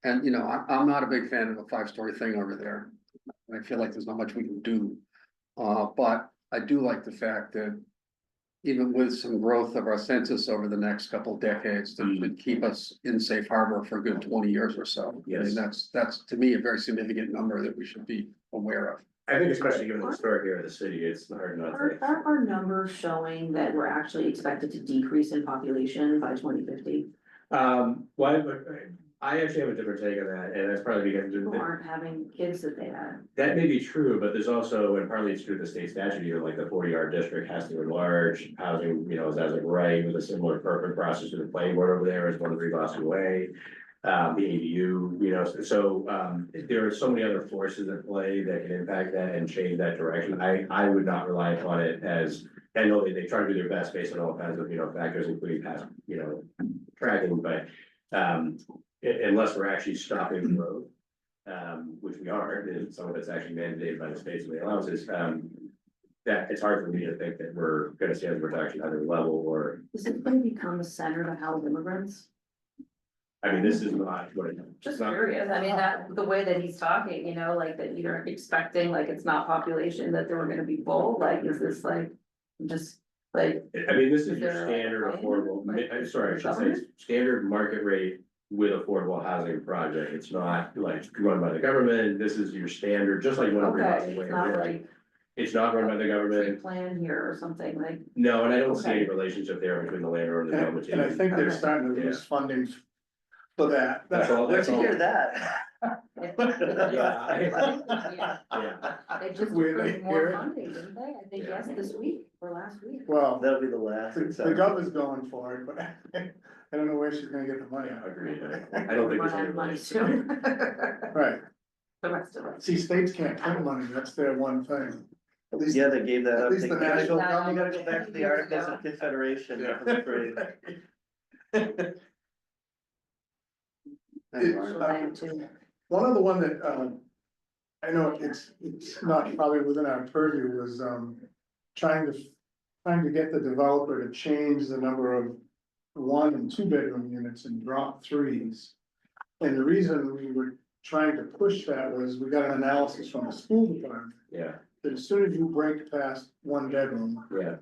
Speaker 3: And, you know, I'm not a big fan of a 5-story thing over there. I feel like there's not much we can do. But I do like the fact that even with some growth of our census over the next couple of decades, that would keep us in safe harbor for a good 20 years or so. I mean,
Speaker 1: Yes.
Speaker 3: that's to me a very significant number that we should be aware of.
Speaker 1: I think especially given the historic area of the city, it's hard not
Speaker 6: Are,
Speaker 1: to.
Speaker 6: are our numbers showing that we're actually expected to decrease in population by 2050?
Speaker 1: Well, I actually have a different take on that, and that's probably because
Speaker 6: People aren't having kids that they had.
Speaker 1: that may be true, but there's also, and partly it's true to the state statute, even like the 40R district has to enlarge housing, you know, as of right, with a similar perfect process to the planning board over there is 1-3 Boston Way. The ADU, you know, so there are so many other forces at play that can impact that and change that direction. I would not rely upon it as, I know they try to do their best based on all kinds of, you know, factors, including past, you know, tracking, but unless we're actually stopping growth, which we are, and some of it's actually mandated by the states and the allowances, that it's hard for me to think that we're gonna see a reduction at either level or,
Speaker 6: Is it going to become a center to house immigrants?
Speaker 1: I mean, this is not what it.
Speaker 6: Just
Speaker 1: not-
Speaker 6: curious, I mean, that, the way that he's talking, you know, like that you're expecting, like it's not population, that they were gonna be full, like, is this like, just like,
Speaker 1: I mean, this is
Speaker 6: Is
Speaker 1: your
Speaker 6: there a
Speaker 1: standard
Speaker 6: plan?
Speaker 1: affordable, I'm sorry, I should say,
Speaker 6: Government?
Speaker 1: standard market rate with affordable housing project. It's not like run by the government. This is your standard, just like one of
Speaker 6: okay, it's not like
Speaker 1: It's not run by the government.
Speaker 6: plan here or something, like,
Speaker 1: No, and I don't see
Speaker 6: Okay.
Speaker 1: any relationship there between the landlord and the
Speaker 7: And
Speaker 1: development.
Speaker 7: and I
Speaker 1: team.
Speaker 7: think they're
Speaker 6: Okay.
Speaker 7: starting to lose funding for that.
Speaker 1: That's all,
Speaker 4: Where'd
Speaker 1: that's
Speaker 4: you
Speaker 1: all.
Speaker 4: hear that?
Speaker 1: Yeah.
Speaker 6: They just
Speaker 7: Where they
Speaker 6: approved more
Speaker 7: hear it.
Speaker 6: funding, didn't they? I think yes, this week or last week.
Speaker 7: Well,
Speaker 4: That'll be the last.
Speaker 7: the governor's going for it, but I don't know where she's gonna get the money.
Speaker 1: Agreed. I don't think
Speaker 6: Run
Speaker 1: there's
Speaker 6: out
Speaker 1: any
Speaker 6: of money
Speaker 1: relation.
Speaker 6: soon.
Speaker 7: Right,
Speaker 6: The rest of us.
Speaker 7: see, states can't print money, that's their one thing. At least,
Speaker 4: Yeah, they gave that
Speaker 7: At
Speaker 4: up.
Speaker 7: least
Speaker 4: They
Speaker 7: the
Speaker 4: gotta
Speaker 7: national
Speaker 4: go, you gotta
Speaker 7: government-
Speaker 4: go back to the Articles of Confederation.
Speaker 7: Yeah.
Speaker 4: I'm afraid.
Speaker 6: Land too.
Speaker 7: one other one that, I know it's not probably within our purview was, trying to get the developer to change the number of 1 and 2 bedroom units and drop 3s. And the reason we were trying to push that was we got an analysis from the school department
Speaker 1: Yeah,
Speaker 7: that as soon as you break past 1 bedroom,
Speaker 1: yeah,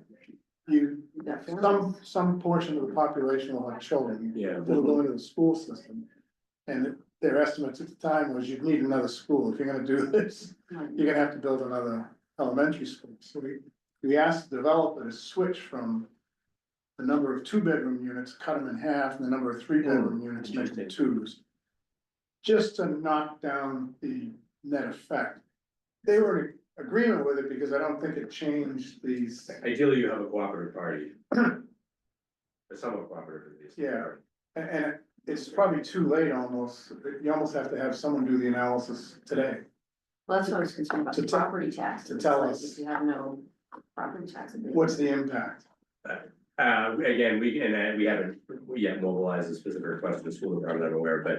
Speaker 7: you,
Speaker 6: Got families.
Speaker 7: some portion of the population will have children.
Speaker 1: yeah.
Speaker 7: That'll go into the school system. And their estimates at the time was you'd need another school. If you're gonna do this, you're gonna have to build another elementary school. So we asked the developer to switch from the number of 2-bedroom units, cut them in half, and the number of 3-bedroom units, make them 2s. Just to knock down the net effect. They were in agreement with it because I don't think it changed these.
Speaker 1: Ideally, you have a cooperative party. A somewhat cooperative at least.
Speaker 7: Yeah. And it's probably too late almost. You almost have to have someone do the analysis today.
Speaker 6: Well, that's what I was concerned about,
Speaker 7: To
Speaker 6: the
Speaker 7: tell-
Speaker 6: property tax.
Speaker 7: to tell
Speaker 6: Like,
Speaker 7: us.
Speaker 6: If you have no property tax.
Speaker 7: What's the impact?
Speaker 1: Again, we haven't yet mobilized a specific request to the school department, I'm aware, but,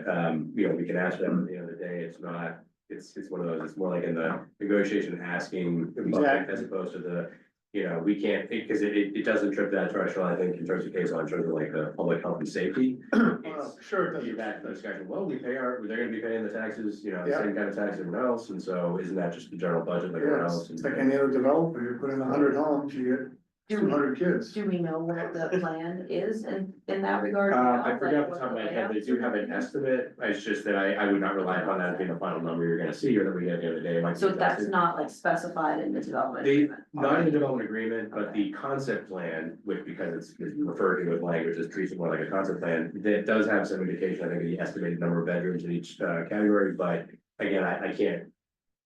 Speaker 1: you know, we can ask them at the end of the day, it's not, it's one of those, it's more like in the negotiation asking,
Speaker 7: Exactly.
Speaker 1: as opposed to the, you know, we can't, because it doesn't trip that threshold, I think, in terms of case law, in terms of like the public health and safety.
Speaker 7: Well, sure it
Speaker 1: You
Speaker 7: doesn't.
Speaker 1: back to the discussion, well, they're gonna be paying the taxes, you know, the
Speaker 7: Yeah.
Speaker 1: same kind of tax everyone else, and so isn't that just the general budget like everyone
Speaker 7: Yeah,
Speaker 1: else?
Speaker 7: it's like any other developer, you put in 100 homes, you get 200 kids.
Speaker 6: Do we know what the plan is in that regard?
Speaker 1: I
Speaker 6: now?
Speaker 1: forgot
Speaker 6: Like,
Speaker 1: the top of my
Speaker 6: what
Speaker 1: head, they
Speaker 6: layouts
Speaker 1: do
Speaker 6: are
Speaker 1: have
Speaker 6: gonna
Speaker 1: an
Speaker 6: be?
Speaker 1: estimate, it's just that I would not rely upon that as being the final number you're gonna see, or that we get at the end of the day. It might be
Speaker 6: So that's
Speaker 1: adjusted.
Speaker 6: not like specified in the development
Speaker 1: They,
Speaker 6: agreement?
Speaker 1: not in the development agreement, but the concept plan, which because it's referred to as language, is treated more like a concept plan, that does have some indication, I think, of the estimated number of bedrooms in each category, but again, I can't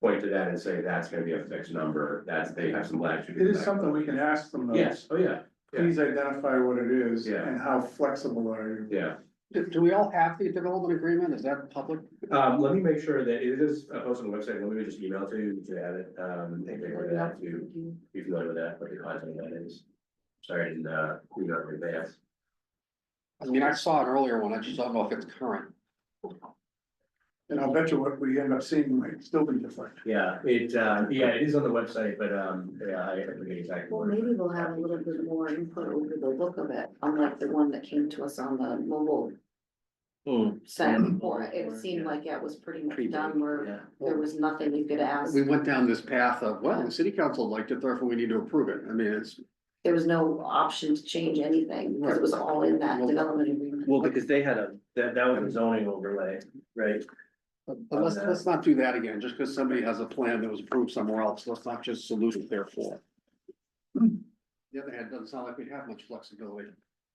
Speaker 1: point to that and say that's gonna be a fixed number, they have some latitude.
Speaker 7: It is something we can ask them though.
Speaker 1: Yes, oh, yeah,
Speaker 7: Please identify what it is
Speaker 1: Yeah.
Speaker 7: and how flexible are you?
Speaker 1: yeah.
Speaker 3: Do we all have the development agreement? Is that public?
Speaker 1: Let me make sure that it is posted on the website, let me just email it to you to add it, and take care of that to be familiar with that, what the content of that is. Sorry, I didn't, email it in advance.
Speaker 3: I mean, I saw an earlier one. I just don't know if it's current.
Speaker 7: And I'll bet you what we end up seeing might still be different.
Speaker 1: Yeah, it is on the website, but, yeah, I forget exactly.
Speaker 6: Well,
Speaker 1: what-
Speaker 6: maybe we'll have a little bit more input over the look of it, unlike the one that came to us on the mobile sent for it. It seemed like it was pretty much done where
Speaker 4: Yeah.
Speaker 6: there was nothing we could ask.
Speaker 3: We went down this path of, well, the city council liked it, therefore we need to approve it. I mean, it's,
Speaker 6: There was no option to change anything because it was all in that
Speaker 3: Well-
Speaker 6: development agreement.
Speaker 4: Well, because they had that was a zoning overlay, right?
Speaker 3: but let's not do that again, just because somebody has a plan that was approved somewhere else, let's not just salute it therefore. The other hand, it doesn't sound like we have much flexibility.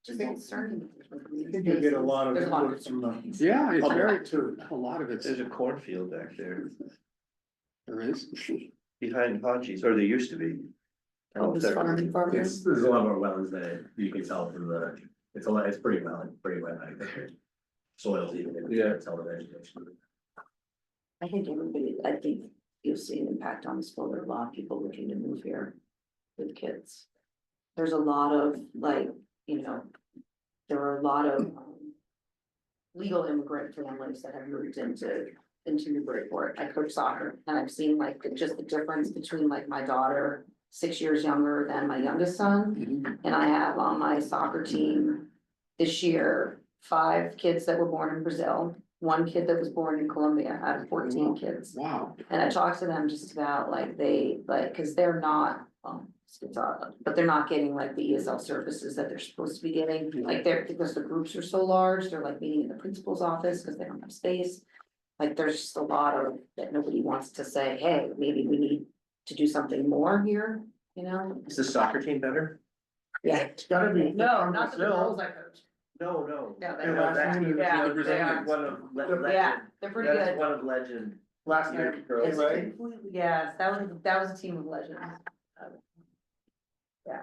Speaker 6: Just concerning.
Speaker 7: I think you get a lot of
Speaker 6: There's a lot of
Speaker 7: input from the
Speaker 3: Yeah, it's very,
Speaker 7: public too.
Speaker 3: a lot of it's,
Speaker 4: There's a cornfield back there
Speaker 3: there is.
Speaker 4: behind Hodges, or there used to be.
Speaker 6: Oh, this farming.
Speaker 1: There's a lot more wetlands than you can tell from it's pretty wet back there. Soils even, you can tell the vegetation.
Speaker 6: I think you'll see an impact on this. There are a lot of people looking to move here with kids. There's a lot of there are a lot of legal immigrant families that have moved into Newburyport. I coach soccer and I've seen just the difference between my daughter, 6 years younger than my youngest son. And I have on my soccer team this year, 5 kids that were born in Brazil, 1 kid that was born in Colombia out of 14 kids.
Speaker 3: Wow.
Speaker 6: And I talked to them just about cause they're not, but they're not getting the ESL services that they're supposed to be getting. Because the groups are so large, they're meeting in the principal's office because they don't have space. There's just a lot of that nobody wants to say, hey, maybe we need to do something more here,
Speaker 4: Is the soccer team better?
Speaker 6: Yeah.
Speaker 7: It's gotta be.
Speaker 6: No, not the girls I coach.
Speaker 4: No, no.
Speaker 6: No, they
Speaker 7: Yeah,
Speaker 6: are.
Speaker 7: last team,
Speaker 6: Yeah,
Speaker 3: the
Speaker 6: they are.
Speaker 4: One of legend.
Speaker 6: Yeah, they're pretty
Speaker 4: That's
Speaker 6: good.
Speaker 4: one of legend.
Speaker 7: Last night,
Speaker 6: It's
Speaker 7: right?
Speaker 6: completely- Yes, that was a team of legends. Yeah.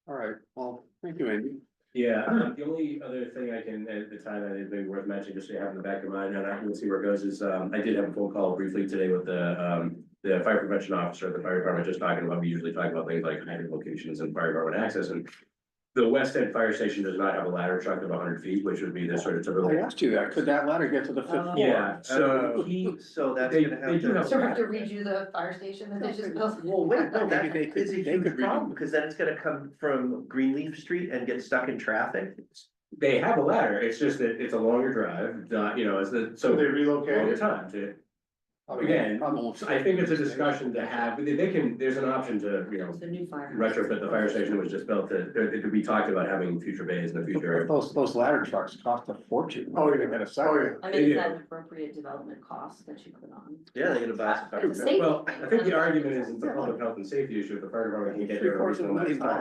Speaker 3: All right, well, thank you, Andy.
Speaker 1: Yeah, the only other thing I can, at the time, I think maybe worth mentioning, just so you have in the back of mind, and I can see where it goes, is, I did have a phone call briefly today with the fire prevention officer at the fire department, just talking about, we usually talk about things like hiding locations and fire department access, and the West End Fire Station does not have a ladder truck of 100 feet, which would be the sort of
Speaker 3: I
Speaker 1: typical.
Speaker 3: asked you that, could that ladder get to the 5th floor?
Speaker 1: Yeah, so
Speaker 4: So that's
Speaker 1: They-
Speaker 4: gonna
Speaker 1: they do
Speaker 4: have
Speaker 1: have
Speaker 4: to.
Speaker 6: So we have to redo the fire station that they just built.
Speaker 4: Well, wait, no,
Speaker 3: Maybe
Speaker 4: that
Speaker 3: they could-
Speaker 4: is a
Speaker 3: they
Speaker 4: huge
Speaker 3: could redo-
Speaker 4: problem, because then it's gonna come from Greenleaf Street and get stuck in traffic.
Speaker 1: they have a ladder, it's just that it's a longer drive, it's the,
Speaker 7: So they
Speaker 1: longer
Speaker 7: relocated.
Speaker 1: time to.
Speaker 3: Probably-
Speaker 1: Again,
Speaker 3: probably won't
Speaker 1: I think it's a discussion to have, but they can, there's an option to,
Speaker 6: The new fire.
Speaker 1: retrofit the fire station that was just built, it could be talked about having future bays in the future.
Speaker 3: Those ladder trucks cost a fortune.
Speaker 7: Oh, yeah.
Speaker 3: They got a
Speaker 7: Oh,
Speaker 3: second.
Speaker 6: I mean, is that an appropriate development cost that you put on?
Speaker 4: Yeah, they're gonna buy some fire
Speaker 6: It's
Speaker 4: trucks.
Speaker 6: safe.
Speaker 1: Well, I think the argument is it's a public health and safety issue, if the fire department can get there,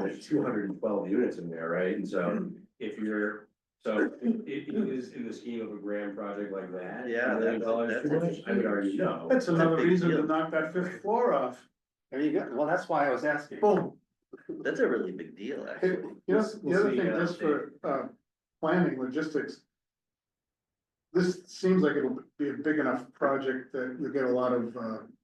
Speaker 1: there's 212 units in there, right? And so if you're, it is in the scheme of a grand project like that.
Speaker 4: Yeah,
Speaker 1: $1 million
Speaker 4: that's
Speaker 1: too much? I would argue no.
Speaker 7: That's another
Speaker 4: big
Speaker 7: reason to
Speaker 4: deal.
Speaker 7: knock that 5th floor off.
Speaker 3: There you go, well, that's why I was asking.
Speaker 7: Boom.
Speaker 4: That's a really big deal,
Speaker 7: Hey,
Speaker 4: actually.
Speaker 7: You know,
Speaker 1: We'll
Speaker 7: the other
Speaker 1: see,
Speaker 7: thing, just for, planning logistics. This seems like it'll be a big enough project that you'll get a lot of,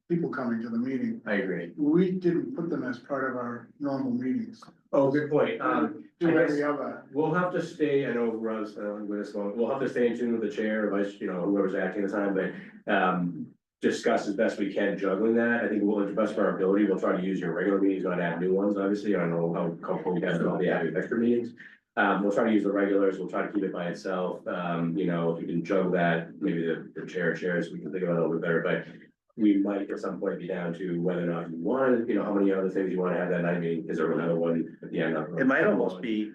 Speaker 7: people coming to the meeting.
Speaker 1: I agree.
Speaker 7: We didn't put them as part of our normal meetings.
Speaker 1: Oh, good point.
Speaker 7: Do
Speaker 1: I guess-
Speaker 7: every other.
Speaker 1: We'll have to stay, I know Russ, with this one, we'll have to stay in tune with the chair, or vice, whoever's acting at the time, but, discuss as best we can juggling that. I think we'll, to the best of our ability, we'll try to use your regular meetings, not add new ones, obviously. I don't know how comfortable you guys are, all the adding extra meetings. We'll try to use the regulars, we'll try to keep it by itself. If we can juggle that, maybe the chair chairs, we can think about it a little bit better, but we might at some point be down to whether or not you want, how many other things you want to have that night. Meeting, is there another one at the end of?
Speaker 4: It might almost be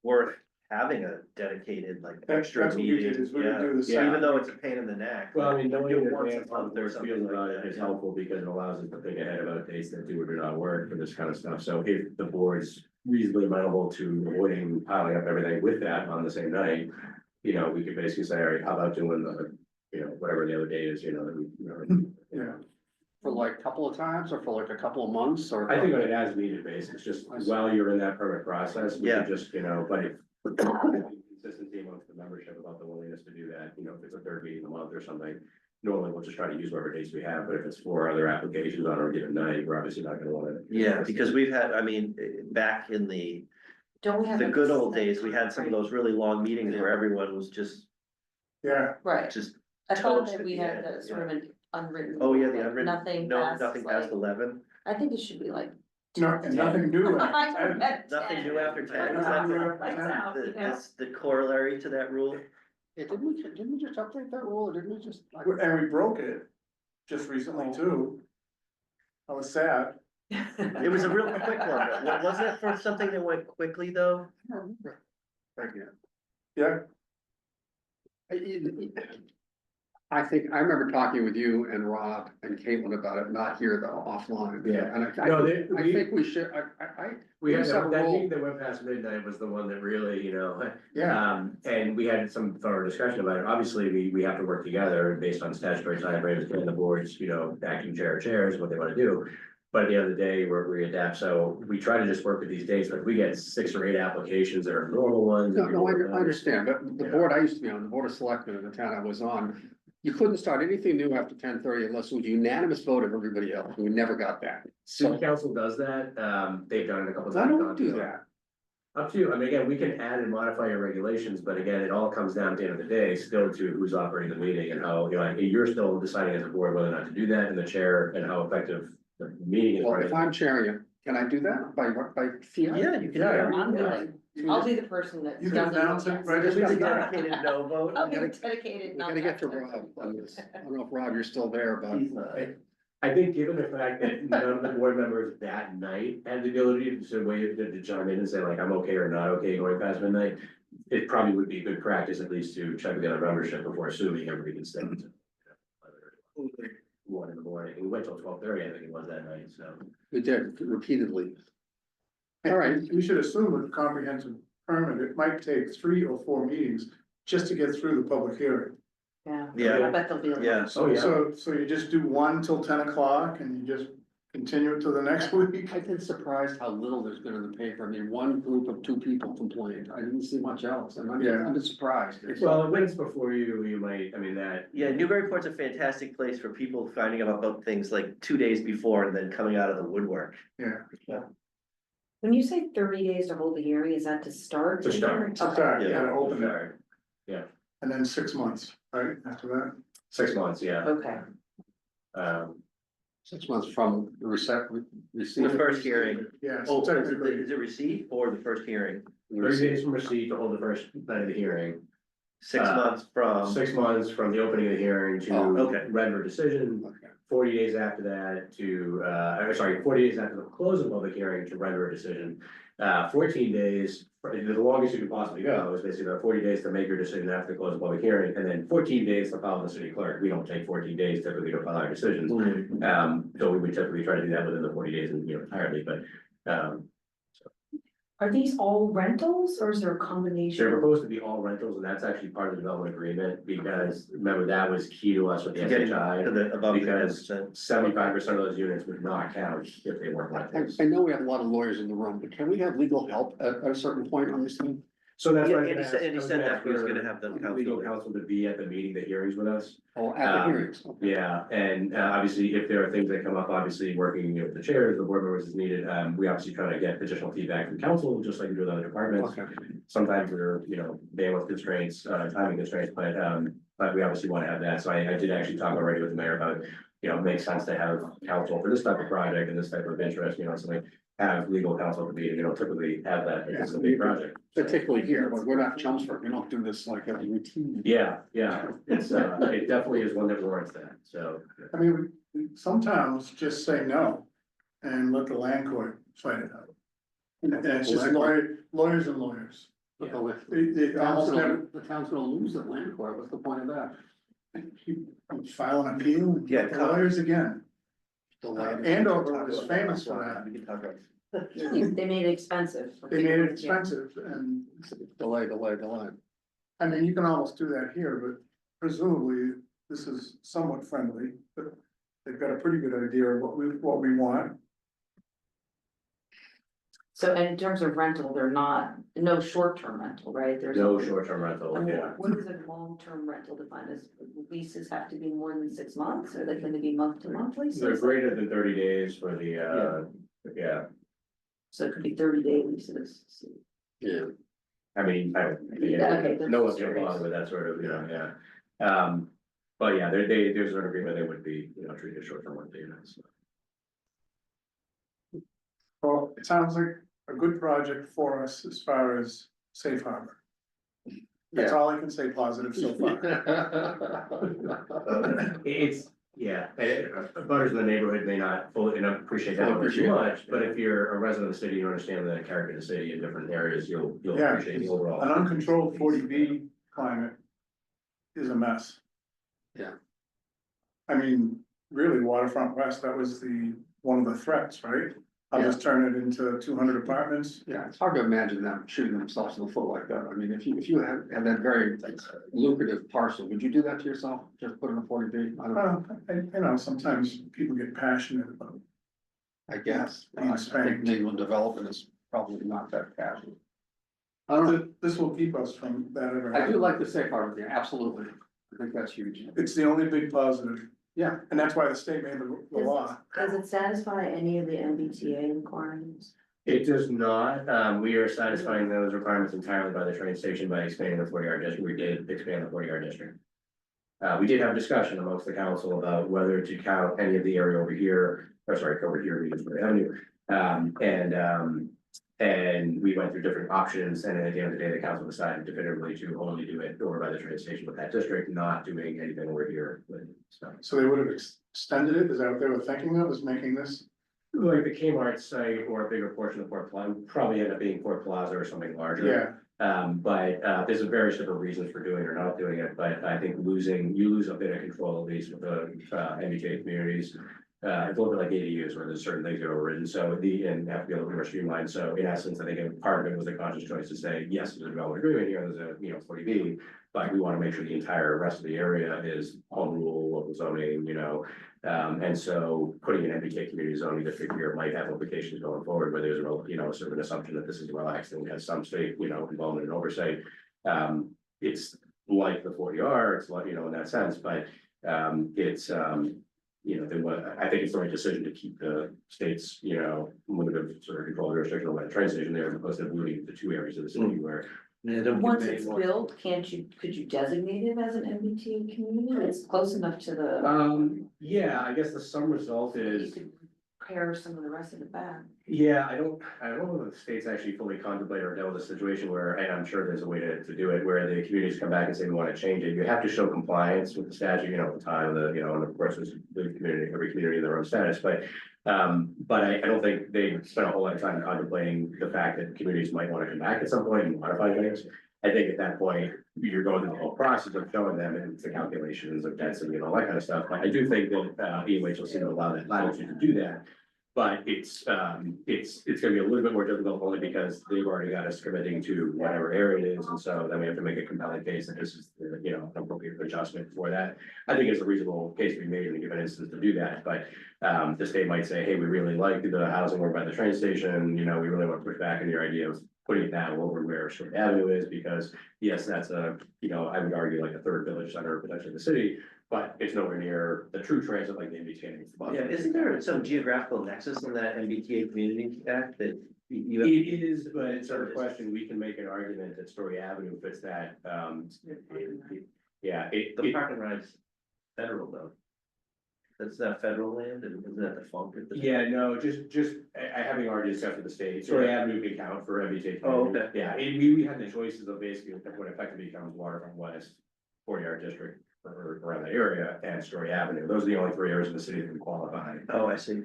Speaker 4: worth having a dedicated, extra
Speaker 7: That's what we did,
Speaker 4: meeting,
Speaker 7: is we would
Speaker 4: yeah.
Speaker 7: do the
Speaker 1: Yeah.
Speaker 4: Even though it's a pain in the neck.
Speaker 1: Well, I mean, knowing
Speaker 4: do
Speaker 1: in
Speaker 4: it once a
Speaker 1: advance how
Speaker 4: month
Speaker 1: the
Speaker 4: or
Speaker 1: board
Speaker 4: something
Speaker 1: feels
Speaker 4: like
Speaker 1: about it
Speaker 4: that,
Speaker 1: is
Speaker 4: yeah.
Speaker 1: helpful because it allows us to think ahead about dates that do or do not work for this kind of stuff. So if the board's reasonably amenable to avoiding piling up everything with that on the same night, we could basically say, all right, how about doing the, whatever the other day is, that we.
Speaker 7: Yeah.
Speaker 3: For a couple of times, or for a couple of months, or?
Speaker 1: I think on an as needed basis, just while you're in that permit process, we
Speaker 4: Yeah.
Speaker 1: could just, but if. Consistency amongst the membership about the willingness to do that, if it's a third meeting a month or something. Normally, we'll just try to use whatever dates we have, but if it's 4 other applications on a given night, we're obviously not gonna wanna.
Speaker 4: Yeah, because we've had, back in the
Speaker 6: Don't we have?
Speaker 4: good old days, we had some of those really long meetings where everyone was just
Speaker 6: Right,
Speaker 4: just.
Speaker 6: I thought
Speaker 4: toast
Speaker 6: that
Speaker 4: at
Speaker 6: we
Speaker 4: the
Speaker 6: had
Speaker 4: end,
Speaker 6: the sort of an unwritten.
Speaker 4: Oh, yeah,
Speaker 6: rule,
Speaker 4: the
Speaker 6: like
Speaker 4: unwritten,
Speaker 6: Nothing
Speaker 4: no,
Speaker 6: past,
Speaker 4: nothing past 11.
Speaker 6: I think it should be like.
Speaker 7: No, and nothing new.
Speaker 4: Nothing new after 10, is that
Speaker 6: Lights out,
Speaker 4: the corollary to that rule?
Speaker 3: Yeah, didn't we just update that rule, or didn't we just?
Speaker 7: And we broke it just recently too. I was sad.
Speaker 4: It was a real quick one, though. Wasn't it for something that went quickly, though?
Speaker 3: Thank you.
Speaker 7: Yeah,
Speaker 3: I think, I remember talking with you and Rob and Caitlin about it, not here though, offline.
Speaker 1: Yeah.
Speaker 3: And
Speaker 1: No,
Speaker 3: I think we should,
Speaker 1: We had,
Speaker 3: just have a
Speaker 1: that
Speaker 3: rule.
Speaker 1: meeting that went past midnight was the one that really,
Speaker 7: yeah,
Speaker 1: and we had some thorough discussion about it. Obviously, we have to work together based on statutory timeframes and the boards, acting chairs, what they wanna do. But at the end of the day, we adapt, so we try to just work with these dates, but we get 6 or 8 applications that are normal ones.
Speaker 3: No, I understand, but the
Speaker 1: Yeah.
Speaker 3: board I used to be on, the board of selectmen in the town I was on, you couldn't start anything new after 10:30 unless it was unanimous vote of everybody else. We never got that.
Speaker 1: City
Speaker 3: So
Speaker 1: council does that, they've done it a couple
Speaker 3: why
Speaker 1: times.
Speaker 3: don't we do that?
Speaker 1: Up to you, I mean, again, we can add and modify your regulations, but again, it all comes down at the end of the day, still to who's operating the meeting and how, you're still deciding as a board whether or not to do that, and the chair and how effective the meeting is.
Speaker 3: Well, if I'm chairing it, can I do that by fiat?
Speaker 4: Yeah, you can.
Speaker 7: Yeah.
Speaker 6: I'm willing. I'll be the person that.
Speaker 7: you can
Speaker 6: doesn't
Speaker 7: announce it
Speaker 6: yes.
Speaker 7: right
Speaker 4: Just
Speaker 7: as
Speaker 4: a
Speaker 7: we start.
Speaker 4: dedicated no vote.
Speaker 6: I'll be the dedicated.
Speaker 3: We gotta get to Rob on this. I don't know if Rob, you're still there, but.
Speaker 4: He's not.
Speaker 1: I think given the fact that none of the board members that night had the ability to chime in and say like, I'm okay or not okay going past midnight. It probably would be good practice at least to check with the other membership before assuming everybody can stay. until 1 in the morning, we went till 12:30, I think it was that night, so.
Speaker 3: We did repeatedly. All right,
Speaker 7: We should assume with comprehensive permit, it might take 3 or 4 meetings just to get through the public hearing.
Speaker 6: Yeah.
Speaker 4: Yeah.
Speaker 6: I bet they'll be.
Speaker 4: Yeah.
Speaker 1: Oh, yeah.
Speaker 7: So you just do one till 10 o'clock and you just continue it till the next week.
Speaker 3: I've been surprised how little there's been in the paper. I mean, one group of 2 people complained. I didn't see much else. And
Speaker 7: Yeah.
Speaker 3: I'm surprised. It's-
Speaker 1: Well, when it's before you might, I mean, that.
Speaker 4: Yeah, Newburyport's a fantastic place for people finding out about things like 2 days before and then coming out of the woodwork.
Speaker 7: Yeah,
Speaker 6: When you say 30 days to hold the hearing, is that to start?
Speaker 1: To start.
Speaker 6: Okay.
Speaker 7: start, you
Speaker 4: Yeah.
Speaker 7: gotta open it,
Speaker 1: Sorry.
Speaker 7: and then 6 months, right, after that.
Speaker 1: 6 months, yeah.
Speaker 6: Okay.
Speaker 3: 6 months from the receipt.
Speaker 4: The first hearing.
Speaker 7: Yes,
Speaker 4: Oh, is
Speaker 7: technically,
Speaker 4: it receipt or the first hearing?
Speaker 1: 30 days from receipt to hold the first night of the hearing.
Speaker 4: 6 months from.
Speaker 1: 6 months from the opening of the hearing
Speaker 3: Oh,
Speaker 1: to
Speaker 4: okay.
Speaker 1: render a decision.
Speaker 3: Okay.
Speaker 1: 40 days after that to, 40 days after the close of the public hearing to render a decision. 14 days, the longest you could possibly go is basically about 40 days to make your decision after the close of the public hearing, and then 14 days to file the city clerk. We don't take 14 days typically to file our decisions. So we would typically try to do that within the 40 days and, entirely, but,
Speaker 6: Are these all rentals or is there a
Speaker 1: they're
Speaker 6: combination?
Speaker 1: proposed to be all rentals, and that's actually part of the development agreement, because remember, that was key to us with the
Speaker 4: Getting to
Speaker 1: SHI.
Speaker 4: the above the
Speaker 1: Because
Speaker 4: 10%.
Speaker 1: 75% of those units would not count if they weren't rentals.
Speaker 3: I know we have a lot of lawyers in the room, but can we have legal help at a certain point on this thing?
Speaker 1: So that's
Speaker 4: Yeah,
Speaker 1: why.
Speaker 4: Andy said that he was gonna have the
Speaker 1: Legal
Speaker 4: counsel.
Speaker 1: counsel to be at the meeting, the hearings with us.
Speaker 3: Oh, at the hearings. Okay.
Speaker 1: Yeah, and obviously, if there are things that come up, obviously, working with the chairs, the board members is needed, we obviously try to get additional feedback from council, just like we do with other departments.
Speaker 3: Okay.
Speaker 1: Sometimes we're, bandwidth constraints, timing constraints, but we obviously want to have that, so I did actually talk already with the mayor about, it makes sense to have counsel for this type of project and this type of interest, something. Have legal counsel to be, typically have that, because it's a big project.
Speaker 3: Particularly here, but we're not Chelmsford. We don't do this like a routine.
Speaker 1: Yeah, it's, it definitely is one that warrants that, so.
Speaker 7: I mean, some towns just say no and let the land court fight it out. And it's just lawyers and lawyers.
Speaker 3: But the
Speaker 7: It almost never,
Speaker 3: the town's gonna lose at land court. What's the point of that?
Speaker 7: you file an appeal and
Speaker 4: Yeah,
Speaker 7: get the lawyers again.
Speaker 3: Delay.
Speaker 7: Andover was famous for that.
Speaker 4: We can talk about.
Speaker 6: They made it expensive.
Speaker 7: They made it expensive, and
Speaker 3: Delay.
Speaker 7: I mean, you can almost do that here, but presumably this is somewhat friendly, but they've got a pretty good idea of what we want.
Speaker 6: So in terms of rental, they're not, no short-term rental, right? There's.
Speaker 1: No short-term rental,
Speaker 6: And
Speaker 1: yeah.
Speaker 6: what is a long-term rental defined as? Leases have to be more than 6 months, or they can be month-to-month leases?
Speaker 1: They're greater than 30 days for the, yeah,
Speaker 6: So it could be 30-day leases.
Speaker 3: Yeah.
Speaker 1: I mean,
Speaker 6: Yeah, okay,
Speaker 1: no one's
Speaker 6: that's
Speaker 1: gonna bother with that sort of, yeah. But yeah, there's an agreement, they would be, treated as short-term rental units.
Speaker 7: Well, it sounds like a good project for us as far as safe harbor. That's all I can say positive so far.
Speaker 1: It's, yeah, butters in the neighborhood may not fully, and I appreciate that one too much, but if you're a resident of the city, you understand the character of the city in different areas, you'll
Speaker 7: Yeah,
Speaker 1: appreciate the overall.
Speaker 7: An uncontrolled 40B climate is a mess.
Speaker 3: Yeah.
Speaker 7: I mean, really waterfront west, that was one of the threats, right? I'll just turn it into 200 apartments.
Speaker 3: Yeah, it's hard to imagine them shooting themselves in the foot like that. I mean, if you had that very lucrative parcel, would you do that to yourself? Just put in a 40B? I don't know.
Speaker 7: You know, sometimes people get passionate about,
Speaker 3: I guess.
Speaker 7: Being
Speaker 3: I think
Speaker 7: spanked.
Speaker 3: New England development is probably not that passionate. I don't know.
Speaker 7: this will keep us from that ever
Speaker 3: I do
Speaker 7: happening.
Speaker 3: like the safe harbor thing, absolutely. I think that's huge.
Speaker 7: It's the only big positive,
Speaker 3: Yeah,
Speaker 7: and that's why the state made the law.
Speaker 6: Does it satisfy any of the MBTA requirements?
Speaker 1: It does not, we are satisfying those requirements entirely by the train station by expanding the 40-yard district, we did expand the 40-yard district. We did have a discussion amongst the council about whether to count any of the area over here, or sorry, over here, Newburyport Avenue. And we went through different options, and at the end of the day, the council decided definitively to only do it over by the train station with that district, not doing anything over here.
Speaker 7: So they would have extended it, is that what they were thinking of, is making this?
Speaker 1: Like the Kmart site or a bigger portion of Port Plaza, probably end up being Port Plaza or something larger.
Speaker 7: Yeah,
Speaker 1: But there's various different reasons for doing or not doing it, but I think you lose a bit of control, at least with the MBTA communities. It's a little bit like ADUs where there's certain things that are overridden, so and have to be a little bit more streamlined, so in essence, I think part of it was a conscious choice to say, yes, there's a development agreement here, there's a 40B. But we want to make sure the entire rest of the area is home rule, local zoning, and so putting an MBTA community zoning district here might have implications going forward, where there's a sort of an assumption that this is relaxed and has some state, involvement and oversight. It's like the 40R, it's like, in that sense, but it's I think it's the right decision to keep the state's, limited sort of control restriction on that train station there, as opposed to moving the two areas of the city where.
Speaker 6: Once it's built, could you designate it as an MBTA community? It's close enough to the.
Speaker 1: Yeah, I guess the sum result
Speaker 6: You
Speaker 1: is,
Speaker 6: could pare some of the rest of it back.
Speaker 1: yeah, I don't know if the state's actually fully contemplated or dealt with a situation where, and I'm sure there's a way to do it, where the communities come back and say, we want to change it. You have to show compliance with the statute, at the time of and of course, there's the community, every community in their own status, but I don't think they spent a whole lot of time contemplating the fact that communities might want to come back at some point and modify things. I think at that point, you're going through the whole process of showing them and the calculations of density and all that kind of stuff. But I do think that EMH will seem to allow that latitude to do that. But it's gonna be a little bit more difficult only because they've already got us committing to whatever area it is, and so then we have to make a compelling case that this is the, an appropriate adjustment for that. I think it's a reasonable case to be made in a given instance to do that, but the state might say, hey, we really like the housing over by the train station, we really want to push back on your idea of putting it down over where Short Avenue is, because yes, that's I would argue like a third village center, potentially the city, but it's nowhere near the true transit like the MBTA.
Speaker 4: Yeah, isn't there some geographical nexus in that MBTA Community Act that you?
Speaker 1: It is, but it's a question, we can make an argument that Story Avenue fits that,
Speaker 4: The parking rights federal though. That's not federal land, and isn't that the funk of the?
Speaker 1: Yeah, no, just, I having already discussed with the state, Story Avenue can count for MBTA.
Speaker 4: Oh, okay.
Speaker 1: Yeah, we had the choices of basically what effectively becomes Waterfront West, 40-yard district, or around that area, and Story Avenue. Those are the only three areas in the city that can qualify.
Speaker 4: Oh, I see.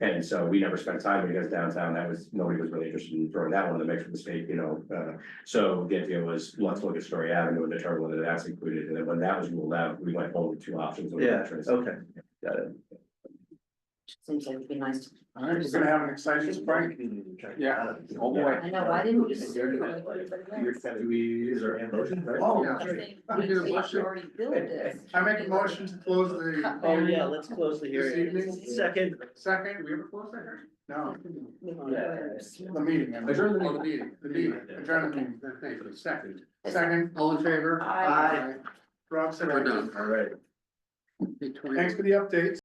Speaker 1: And so we never spent time because downtown, nobody was really interested in throwing that one in the mix with the state, so the idea was, let's look at Story Avenue and determine whether that's included, and then when that was ruled out, we went home with two options.
Speaker 4: Yeah, okay, got it.
Speaker 6: Seems like it'd be nice to.
Speaker 7: all right, we're gonna have an exciting spring. Yeah. Oh, boy.
Speaker 6: I know, why didn't we?
Speaker 1: Is there a motion?
Speaker 7: Oh,
Speaker 6: We already built this.
Speaker 7: I make a motion to close the.
Speaker 4: Oh, yeah, let's close the
Speaker 7: This
Speaker 4: hearing.
Speaker 7: evening?
Speaker 4: Second.
Speaker 7: Second, we ever close that? No,
Speaker 6: Yeah.
Speaker 7: the meeting.
Speaker 3: Adjourn the meeting.
Speaker 7: The meeting, adjourn the meeting. Thank you.
Speaker 3: Second.
Speaker 7: Second,
Speaker 3: All in favor?
Speaker 6: Aye.
Speaker 7: Rob said.
Speaker 3: We're done.
Speaker 1: All right.
Speaker 7: Thanks for the updates.